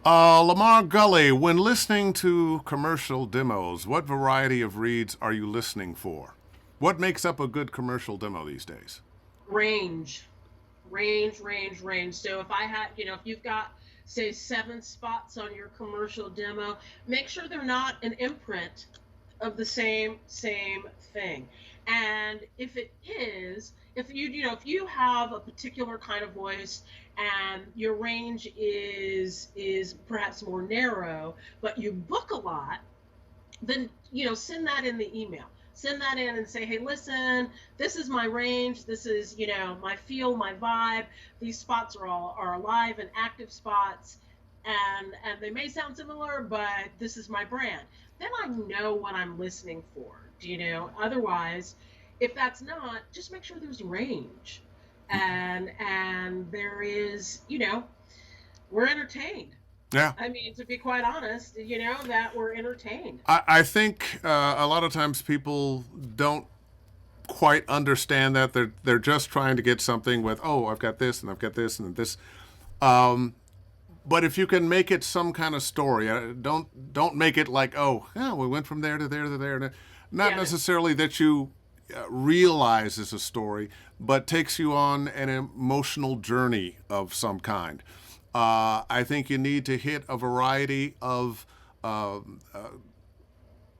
A: Lamar Gully, when listening to commercial demos, what variety of reads are you listening for? What makes up a good commercial demo these days?
B: Range. So if you've got, say, 7 spots on your commercial demo, make sure they're not an imprint of the same thing. And if it is, if you have a particular kind of voice and your range is perhaps more narrow, but you book a lot, then send that in the email. Send that in and say, hey, listen, this is my range. This is, my feel, my vibe. These spots are live and active spots, and they may sound similar, but this is my brand. Then I know what I'm listening for. Otherwise, if that's not, just make sure there's range, and there is, we're entertained.
A: Yeah.
B: I mean, to be quite honest, that we're entertained.
A: I think a lot of times people don't quite understand that they're just trying to get something with, oh, I've got this and I've got this and this. But if you can make it some kind of story, don't make it like, oh, yeah, we went from there to there to there. Not necessarily that you realize is a story, but takes you on an emotional journey of some kind. I think you need to hit a variety of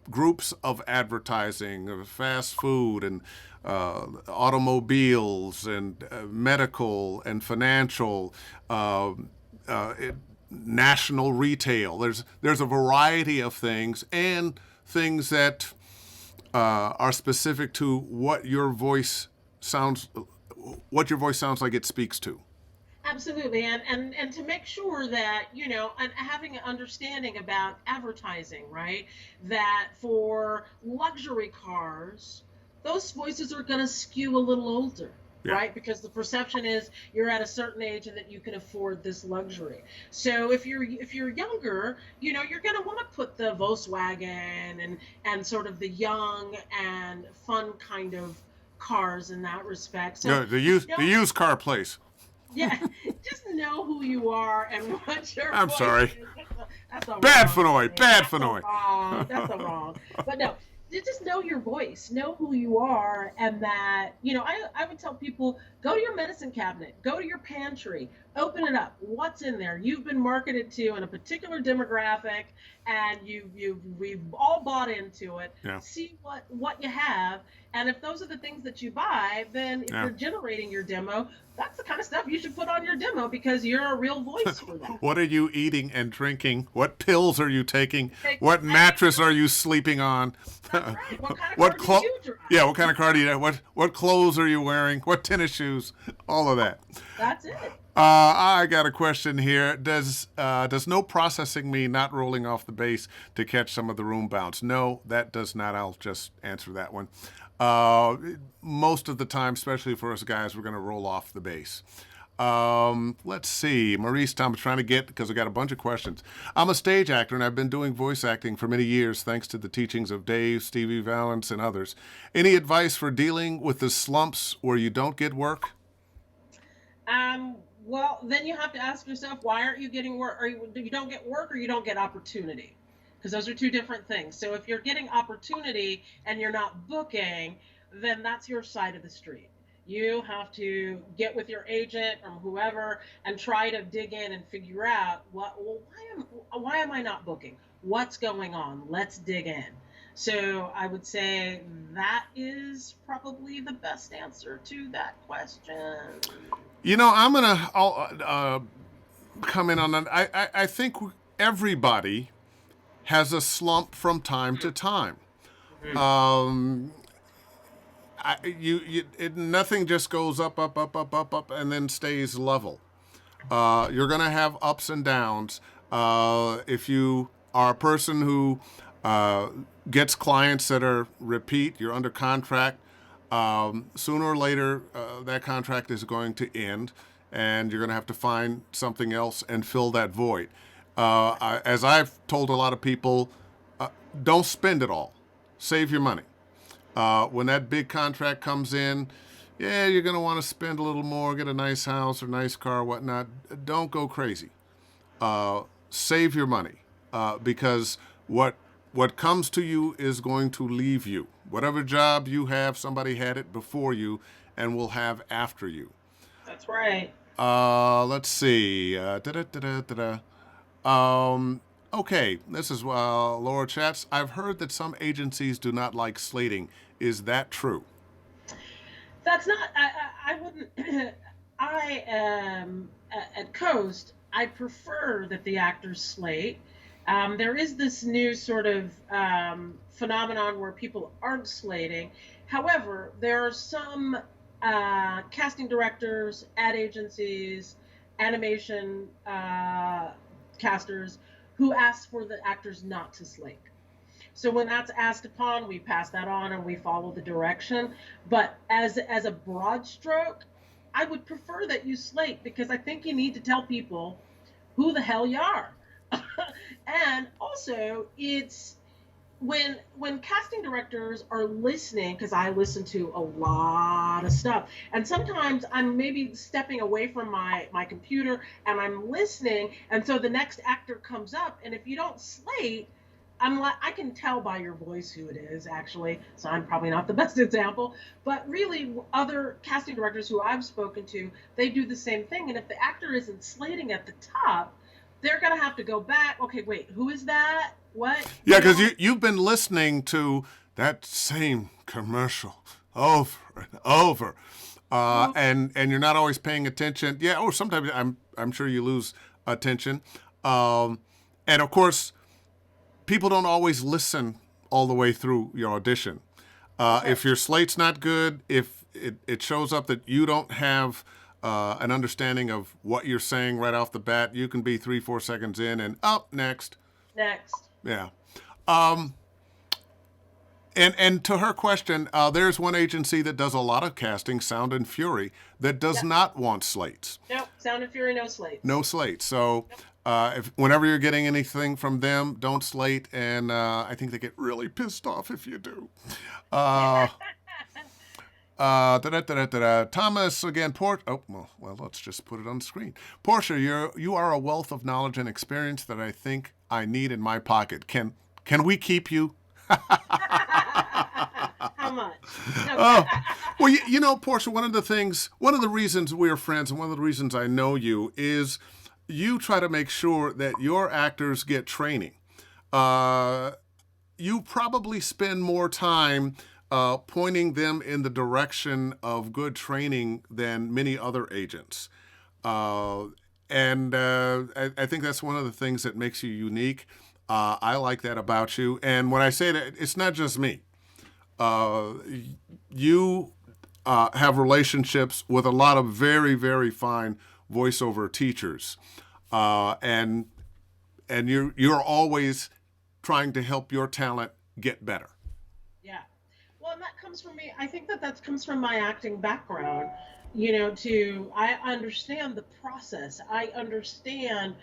A: groups of advertising, fast food and automobiles and medical and financial, uh, national retail. There's a variety of things and things that are specific to sounds, what your voice sounds like it speaks to.
B: Absolutely, and to make sure that and having an understanding about advertising, right? That for luxury cars, those voices are going to skew a little older,
A: Yeah.
B: right? Because the perception is you're at a certain age and that you can afford this luxury. So if you're younger, you're going to want to put the Volkswagen and sort of the young and fun kind of cars in that respect. So
A: The used car place.
B: yeah, just know who you are and what your
A: I'm
B: voice
A: sorry.
B: is. That's a
A: Bad
B: wrong
A: Fennoy.
B: thing.
A: Bad
B: That's a
A: Fennoy.
B: wrong. That's a wrong. But no, you just know your voice, know who you are, and that I would tell people go to your medicine cabinet, go to your pantry, open it up. What's in there? You've been marketed to in a particular demographic, and we've all bought into it.
A: Yeah.
B: See what you have, and if those are the things that you buy, then if
A: Yeah.
B: you're generating your demo, that's the kind of stuff you should put on your demo because you're a real voice for that.
A: What are you eating and drinking? What pills are you taking?
B: Take-
A: What mattress are you sleeping on?
B: That's right. What kind of
A: What
B: car do you drive?
A: Yeah, what kind of car do you have? What clothes are you wearing? What tennis shoes? All of that.
B: That's it.
A: I got a question here. Does no processing mean not rolling off the base to catch some of the room bounce? No, that does not. I'll just answer that one. Uh, Most of the time, especially for us guys, we're going to roll off the base. Let's see. Maurice, I'm trying to get, because I got a bunch of questions. I'm a stage actor, and I've been doing voice acting for many years, thanks to the teachings of Dave, Stevie Valance, and others. Any advice for dealing with the slumps where you don't get work?
B: Well, then you have to ask yourself, why aren't you getting work? Or you don't get work, or you don't get opportunity, because those are two different things. So if you're getting opportunity and you're not booking, then that's your side of the street. You have to get with your agent or whoever and try to dig in and figure out why am I not booking? What's going on? Let's dig in. So I would say that is probably the best answer to that question.
A: I'm gonna comment on that. I think everybody has a slump from time to time.
B: Mhm.
A: Um, Nothing just goes up, up, up, up, up, up, and then stays level. You're gonna have ups and downs. If you are a person who uh, gets clients that are repeat, you're under contract. Sooner or later, that contract is going to end, and you're going to have to find something else and fill that void. As I've told a lot of people, don't spend it all. Save your money. When that big contract comes in, yeah, you're going to want to spend a little more, get a nice house or nice car, whatnot. Don't go crazy. Save your money, because what comes to you is going to leave you. Whatever job you have, somebody had it before you and will have after you.
B: That's right.
A: Let's see. Da-da-da-da-da-da. Okay, this is Laura Chats. I've heard that some agencies do not like slating. Is that true?
B: That's not. I wouldn't. I am at Coast. I prefer that the actors slate. There is this new sort of phenomenon where people aren't slating. However, there are some casting directors, ad agencies, animation casters who ask for the actors not to slate. So when that's asked upon, we pass that on and we follow the direction. But as a broad stroke, I would prefer that you slate because I think you need to tell people who the hell you are. And also, it's when casting directors are listening, because I listen to a lot of stuff, and sometimes I'm maybe stepping away from my computer and I'm listening, and so the next actor comes up, and if you don't slate, I'm like, I can tell by your voice who it is, actually. So I'm probably not the best example, but really, other casting directors who I've spoken to, they do the same thing. And if the actor isn't slating at the top, they're gonna have to go back. Okay, wait, who is that? What?
A: Yeah, because you've been listening to that same commercial over and over,
B: Mhm.
A: and you're not always paying attention. Yeah, or sometimes I'm sure you lose attention, and of course people don't always listen all the way through your audition.
B: That's right.
A: If your slate's not good, if it shows up that you don't have an understanding of what you're saying right off the bat, you can be 3, 4 seconds in and up next.
B: Next.
A: Yeah. And to her question, there's one agency that does a lot of casting, Sound and Fury, that does
B: Yep.
A: not want slates.
B: Nope. Sound and Fury, no
A: No
B: slates.
A: slates. So if whenever you're getting anything from them, don't slate. And I think they get really pissed off if you do. Uh, Thomas again. Oh well, let's just put it on the screen. Portia, you are a wealth of knowledge and experience that I think I need in my pocket. Can we keep you?
B: How much? Okay.
A: Oh, well, Portia, one of the reasons we're friends and one of the reasons I know you is you try to make sure that your actors get training. Uh, you probably spend more time pointing them in the direction of good training than many other agents. Uh, and I think that's one of the things that makes you unique. I like that about you. And when I say that, it's not just me. Uh, you have relationships with a lot of very, very fine voiceover teachers, and you're always trying to help your talent get better.
B: Yeah. Well, and that comes from me. I think that comes from my acting background. I understand the process. I understand,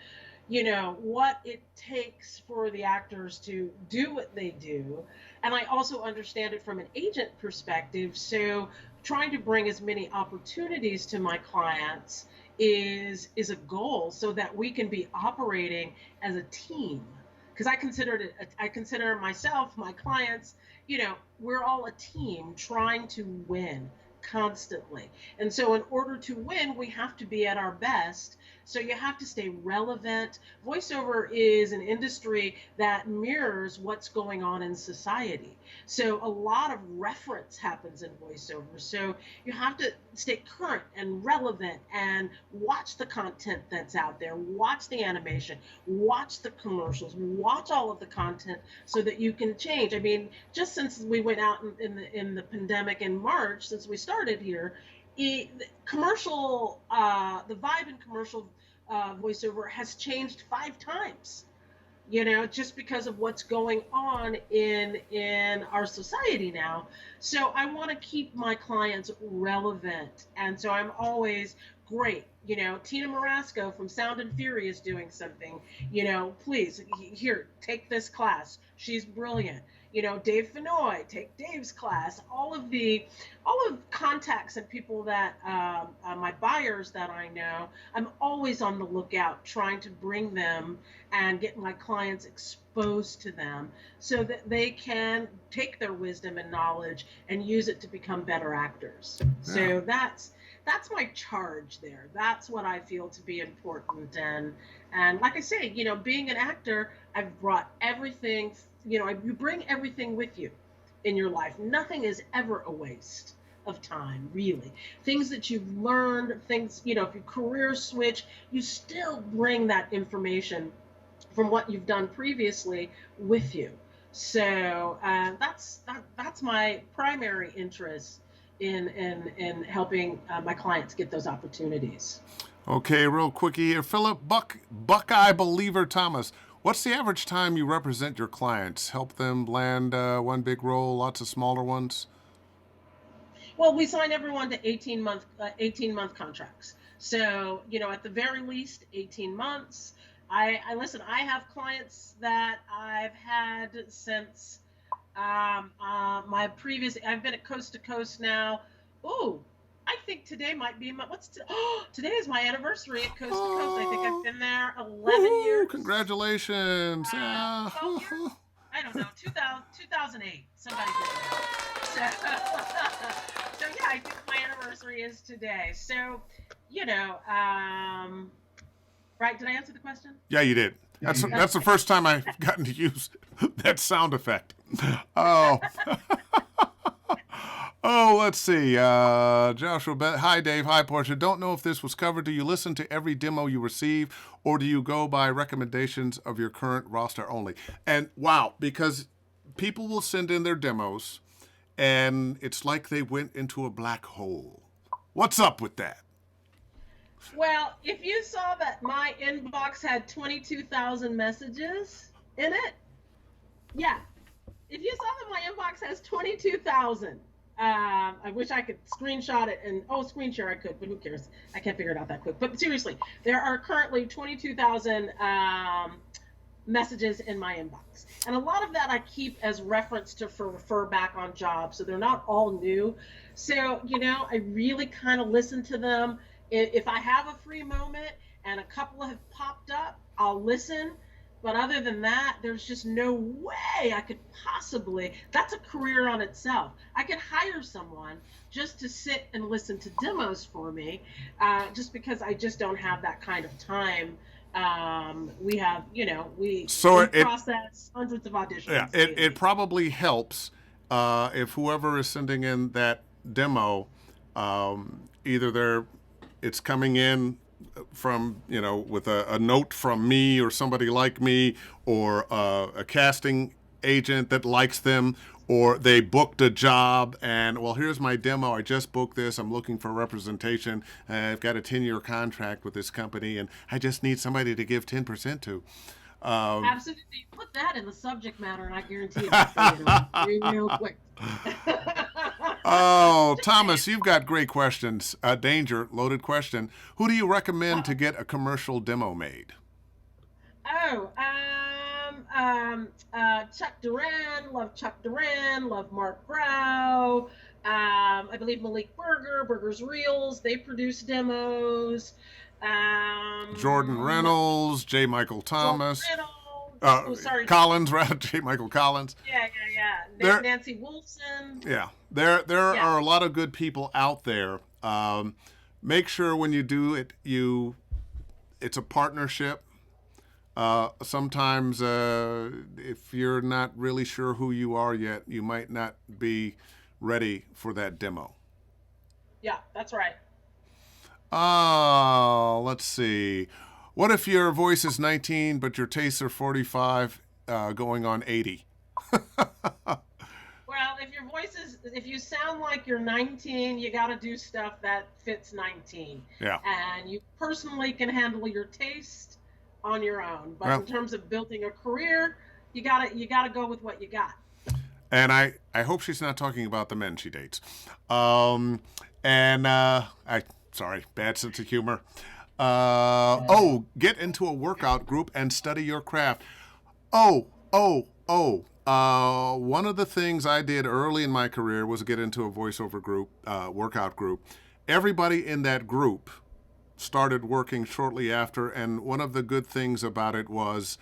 B: what it takes for the actors to do what they do. And I also understand it from an agent perspective. So trying to bring as many opportunities to my clients is a goal so that we can be operating as a team. Because I consider myself, my clients, we're all a team trying to win constantly. And so, in order to win, we have to be at our best. So, you have to stay relevant. Voiceover is an industry that mirrors what's going on in society. So, a lot of reference happens in voiceover. So, you have to stay current and relevant and watch the content that's out there, watch the animation, watch the commercials, watch all of the content so that you can change. I mean, just since we went out in the pandemic in March, since we started here, the vibe in commercial voiceover has changed 5 times. Just because of what's going on in our society now. So I want to keep my clients relevant, and so I'm always great. Tina Marasco from Sound and Fury is doing something. Please, here, take this class. She's brilliant. Dave Fennoy, take Dave's class. All of contacts and people that my buyers that I know, I'm always on the lookout trying to bring them and get my clients exposed to them so that they can take their wisdom and knowledge and use it to become better actors.
A: Yeah.
B: So that's my charge there. That's what I feel to be important. And like I say, being an actor, I've brought everything. You bring everything with you in your life. Nothing is ever a waste of time, really. Things that you've learned, things, if you career switch, you still bring that information from what you've done previously with you. So that's my primary interest in helping my clients get those opportunities.
A: Okay, real quickie here, Philip Buckeye Believer Thomas. What's the average time you represent your clients? Help them land one big role, lots of smaller ones.
B: Well, we sign everyone to 18-month contracts. So, at the very least 18 months. I listen, I have clients that I've had since my previous, I've been at Coast to Coast now. Ooh, I think today might be today is my anniversary at Coast to Coast. I think I've
A: Oh,
B: been there 11
A: woohoo!
B: years.
A: Congratulations! Yeah.
B: 12 years. don't know, 2008. Somebody did that. So, so yeah, I think my anniversary is today. So, you know, right? Did I answer the question?
A: Yeah, you did. That's the first time I've gotten to use that sound effect. Oh. Oh, let's see. Joshua, hi, Dave. Hi, Portia. Don't know if this was covered. Do you listen to every demo you receive, or do you go by recommendations of your current roster only? And wow, because people will send in their demos, and it's like they went into a black hole. What's up with that?
B: Well, if you saw that my inbox had 22,000 messages in it, yeah. If you saw that my inbox has 22,000, I wish I could screenshot it and screen share I could, but who cares? I can't figure it out that quick. But seriously, there are currently 22,000 messages in my inbox, and a lot of that I keep as reference to refer back on jobs, so they're not all new. So I really kind of listen to them. If I have a free moment and a couple have popped up, I'll listen. But other than that, there's just no way I could possibly. That's a career on itself. I could hire someone just to sit and listen to demos for me, just because I just don't have that kind of time. We have, we process hundreds of auditions.
A: Yeah, it probably helps if whoever is sending in that demo, either it's coming in from with a note from me or somebody like me, or a casting agent that likes them, or they booked a job and, well, here's my demo, I just booked this, I'm looking for representation, I've got a 10-year contract with this company and I just need somebody to give 10% to.
B: Absolutely. Put that in the subject matter and I guarantee it real quick.
A: Oh, Thomas, you've got great questions. Danger, loaded question. Who do you recommend to get a commercial demo made?
B: Chuck Duran. Love Chuck Duran. Love Mark Grau. I believe Malik Burger's Reels. They produce demos.
A: Jordan Reynolds, J. Michael Thomas.
B: Sorry.
A: Collins, right? J. Michael Collins.
B: Yeah. Nancy Wolfson.
A: Yeah. There are a lot of good people out there. Make sure when you do it, it's a partnership. Sometimes if you're not really sure who you are yet, you might not be ready for that demo.
B: Yeah, that's right.
A: Let's see. What if your voice is 19, but your tastes are 45, going on 80?
B: Well, if you sound like you're 19, you got to do stuff that fits 19.
A: Yeah.
B: And you personally can handle your taste on your own. But in terms of building a career, you gotta go with what you got.
A: And I hope she's not talking about the men she dates. Sorry, bad sense of humor. Get into a workout group and study your craft. One of the things I did early in my career was get into a voiceover group, workout group. Everybody in that group started working shortly after, and one of the good things about it was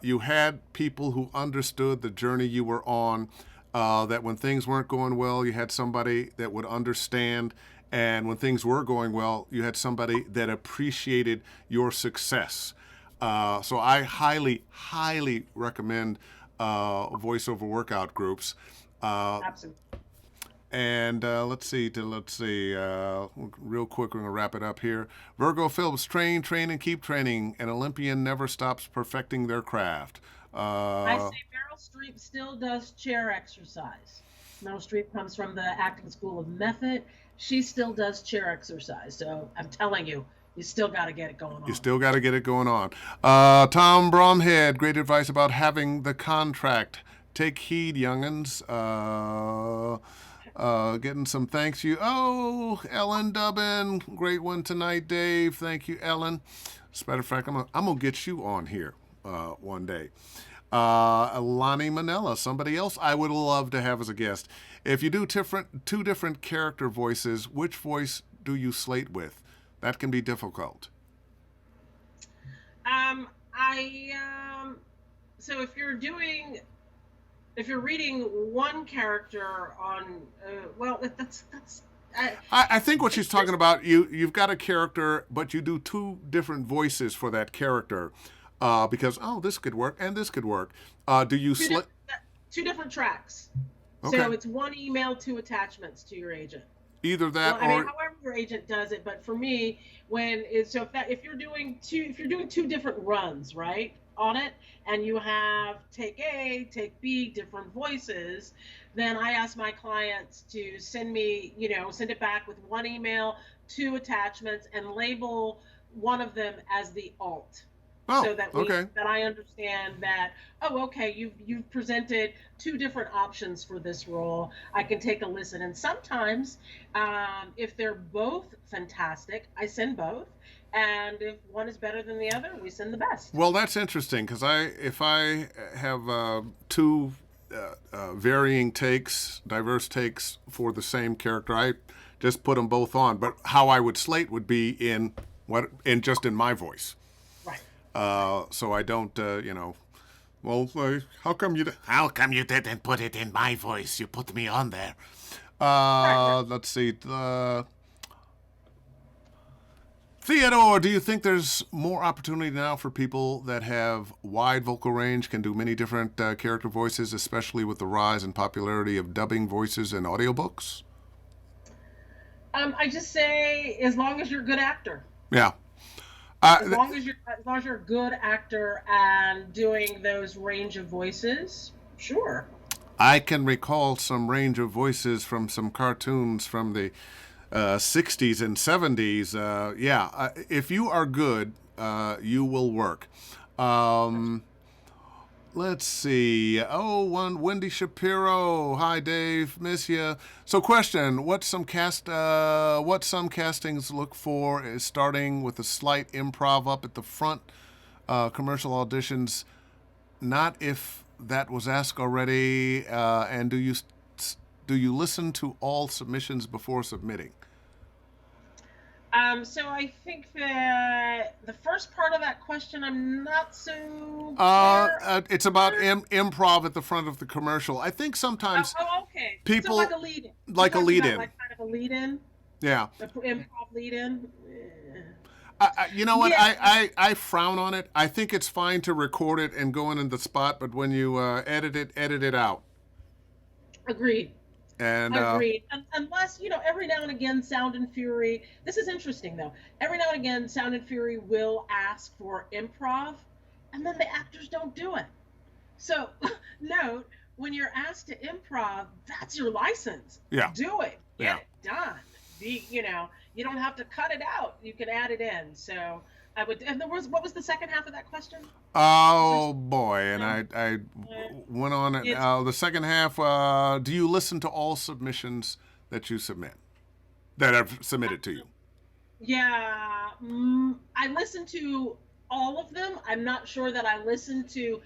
A: you had people who understood the journey you were on, that when things weren't going well, you had somebody that would understand, and when things were going well, you had somebody that appreciated your success. So I highly, highly recommend voiceover workout groups.
B: Absolutely.
A: And let's see. Real quick, we're going to wrap it up here. Virgo Phillips, train, and keep training. An Olympian never stops perfecting their craft.
B: I say Meryl Streep still does chair exercise. Meryl Streep comes from the acting school of method. She still does chair exercise. So I'm telling you, you still got to get it going on.
A: You still got to get it going on. Tom Bromhead, great advice about having the contract. Take heed, young'uns. Getting some thanks you. Oh, Ellen Dubbin, great one tonight, Dave. Thank you, Ellen. As a matter of fact, I'm gonna get you on here one day. Lonnie Manella, somebody else I would love to have as a guest. If you do two different character voices, which voice do you slate with? That can be difficult.
B: So if you're doing if you're reading one character on, well, that's uh,
A: I think what she's
B: it's
A: talking about, you've got a character, but you do two different voices for that character, because oh, this could work and this could work. Do you
B: two
A: slit?
B: different two different tracks. So
A: Okay,
B: it's one email, two attachments to your agent.
A: either
B: Well,
A: that
B: I mean,
A: or
B: however your agent does it, but for me, when it's so if you're doing two different runs, right, on it, and you have take A, take B, different voices, then I ask my clients to send me, send it back with one email, two attachments, and label one of them as the alt,
A: oh,
B: so that
A: okay.
B: I understand that, oh, okay, you've presented two different options for this role. I can take a listen, and sometimes, if they're both fantastic, I send both, and if one is better than the other, we send the best.
A: Well, that's interesting because if I have two varying takes, diverse takes for the same character, I just put them both on. But how I would slate would be in my voice.
B: Right, right,
A: So I don't, Well, how come you didn't put it in my voice? You put me on there.
B: right, right.
A: Let's see. Theodore, do you think there's more opportunity now for people that have wide vocal range, can do many different character voices, especially with the rise and popularity of dubbing voices in audiobooks?
B: I just say, as long as you're a good actor,
A: Yeah. Uh,
B: as long as you're a good actor and doing those range of voices, sure.
A: I can recall some range of voices from some cartoons from the 60s and 70s. If you are good, you will work. Um, let's see. Oh, one Wendy Shapiro. Hi, Dave. Miss ya. So, question: What some castings look for is starting with a slight improv up at the front. Commercial auditions. Not if that was asked already. And do you listen to all submissions before submitting?
B: So I think that the first part of that question, I'm not so clear.
A: It's about improv at the front of the commercial. I think
B: Oh,
A: sometimes
B: oh, okay. So like
A: people
B: a lead in. You're
A: like a
B: talking
A: lead
B: about
A: in.
B: like kind of a lead in,
A: Yeah.
B: the improv lead in.
A: You know what?
B: Yeah,
A: I frown on it. I think it's fine to record it and go in the spot, but when you edit it out.
B: agreed.
A: And
B: Agreed. Unless, every now and again, Sound and Fury. This is interesting though. Every now and again, Sound and Fury will ask for improv, and then the actors don't do it. So, note, when you're asked to improv, that's your license.
A: yeah,
B: Do it. Get
A: yeah.
B: it done. You don't have to cut it out. You can add it in. So I would. And what was the second half of that question? Was there?
A: Oh boy, and
B: Um,
A: I
B: uh,
A: went on it.
B: it's
A: The second half. Do you listen to all submissions that you submit that have submitted to you?
B: Yeah. I listen to all of them. I'm not sure that I listen to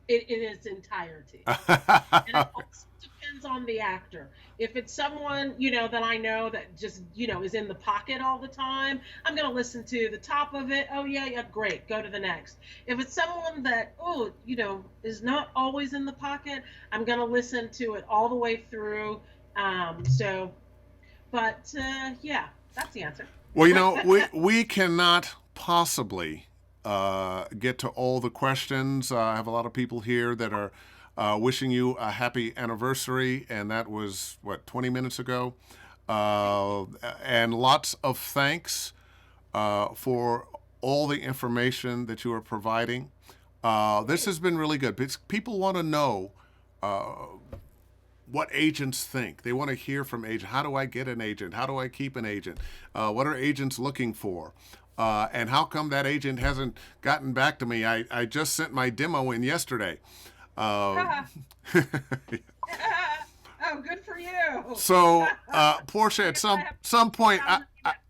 B: it in its entirety. And it also depends on the actor. If it's someone, that I know that just, is in the pocket all the time, I'm going to listen to the top of it. Oh, yeah, yeah, great. Go to the next. If it's someone that, oh, is not always in the pocket, I'm going to listen to it all the way through. Yeah, that's the answer.
A: Well, we cannot possibly get to all the questions. I have a lot of people here that are wishing you a happy anniversary, and that was, what, 20 minutes ago?
B: Thank
A: Uh,
B: you.
A: and lots of thanks for all the information that you are providing. This
B: Great.
A: has been really good. People want to know what agents think. They want to hear from agents. How do I get an agent? How do I keep an agent? What are agents looking for? And how come that agent hasn't gotten back to me? I just sent my demo in yesterday. Uh,
B: Oh, good for you.
A: so, Portia,
B: I
A: at
B: guess I have
A: some point,
B: 1,000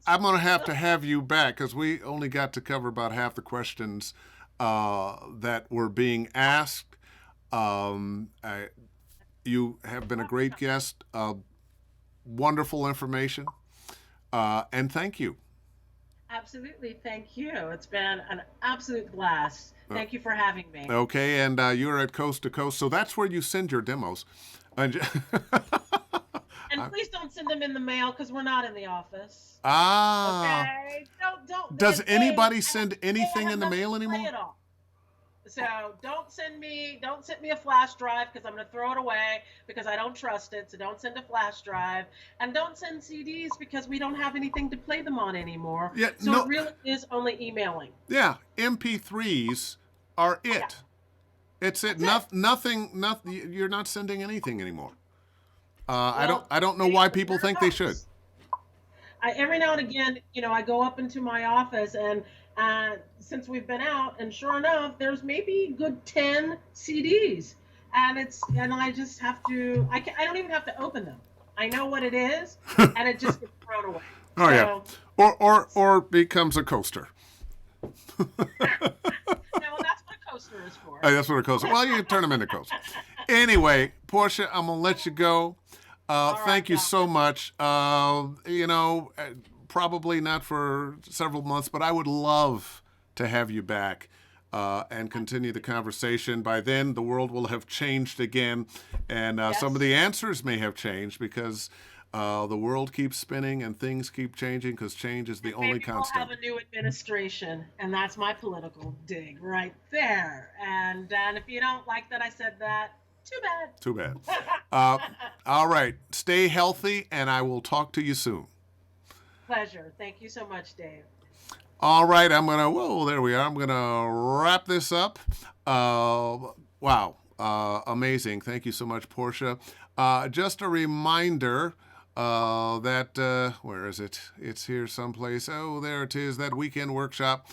A: I'm going to
B: emails.
A: have you back because we only got to cover about half the questions that were being asked. I, you have been a great guest. Wonderful information. And thank you.
B: Absolutely. Thank you. It's been an absolute blast.
A: Uh,
B: Thank you for having me.
A: Okay, and you're at Coast to Coast, so that's where you send your demos. And-
B: And please don't send them in the mail because we're not in the office.
A: ah,
B: Okay? Don't.
A: does
B: And A,
A: anybody send
B: I
A: anything
B: have
A: in the
B: nothing
A: mail
B: to play
A: anymore?
B: it on. So don't send me a flash drive because I'm going to throw it away because I don't trust it. So don't send a flash drive, and don't send CDs because we don't have anything to play them on anymore.
A: Yeah,
B: So it
A: no,
B: really is only emailing.
A: yeah, MP3s are
B: Yeah,
A: it. It's it.
B: that's it.
A: Nothing. Nothing. You're not sending anything anymore. I don't.
B: Well,
A: I don't know
B: hey,
A: why
B: the
A: people
B: word
A: think they should.
B: helps. Every now and again, I go up into my office, and since we've been out, and sure enough, there's maybe a good 10 CDs, and I just have to. I don't even have to open them. I know what it is, and it just gets thrown away.
A: Oh yeah,
B: So
A: or becomes a coaster.
B: no, that's what a coaster is for.
A: Hey, that's what a coaster. Well, you can turn them into coasters. Anyway, Portia, I'm gonna let you go.
B: All right,
A: Thank you
B: Doc.
A: so much. Probably not for several months, but I would love to have you back and continue the conversation. By then, the world will have changed again, and some of the
B: Yes.
A: answers may have changed because the world keeps spinning and things keep changing because change is the
B: And
A: only
B: maybe we'll
A: constant.
B: have a new administration, and that's my political dig right there. And if you don't like that I said that, too
A: Too bad.
B: bad.
A: Uh, all right. Stay healthy, and I will talk to you soon.
B: Pleasure. Thank you so much, Dave.
A: All right. Whoa, there we are. I'm going to wrap this up. Wow. Amazing. Thank you so much, Portia. Just a reminder that, where is it? It's here someplace. Oh, there it is, that weekend workshop.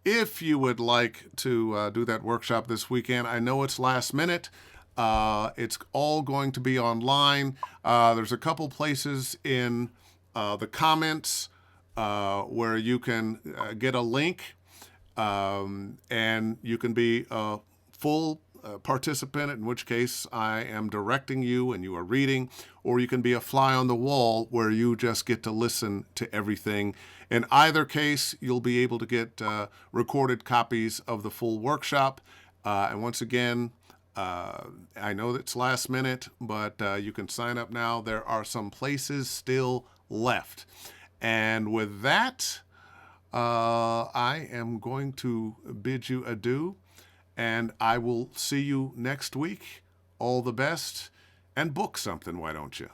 A: If you would like to do that workshop this weekend, I know it's last minute. It's all going to be online. There's a couple places in the comments where you can get a link and you can be a full participant, in which case I am directing you and you are reading, or you can be a fly on the wall where you just get to listen to everything. In either case, you'll be able to get recorded copies of the full workshop. And once again, I know it's last minute, but you can sign up now. There are some places still left. And with that, I am going to bid you adieu, and I will see you next week. All the best, and book something, why don't you?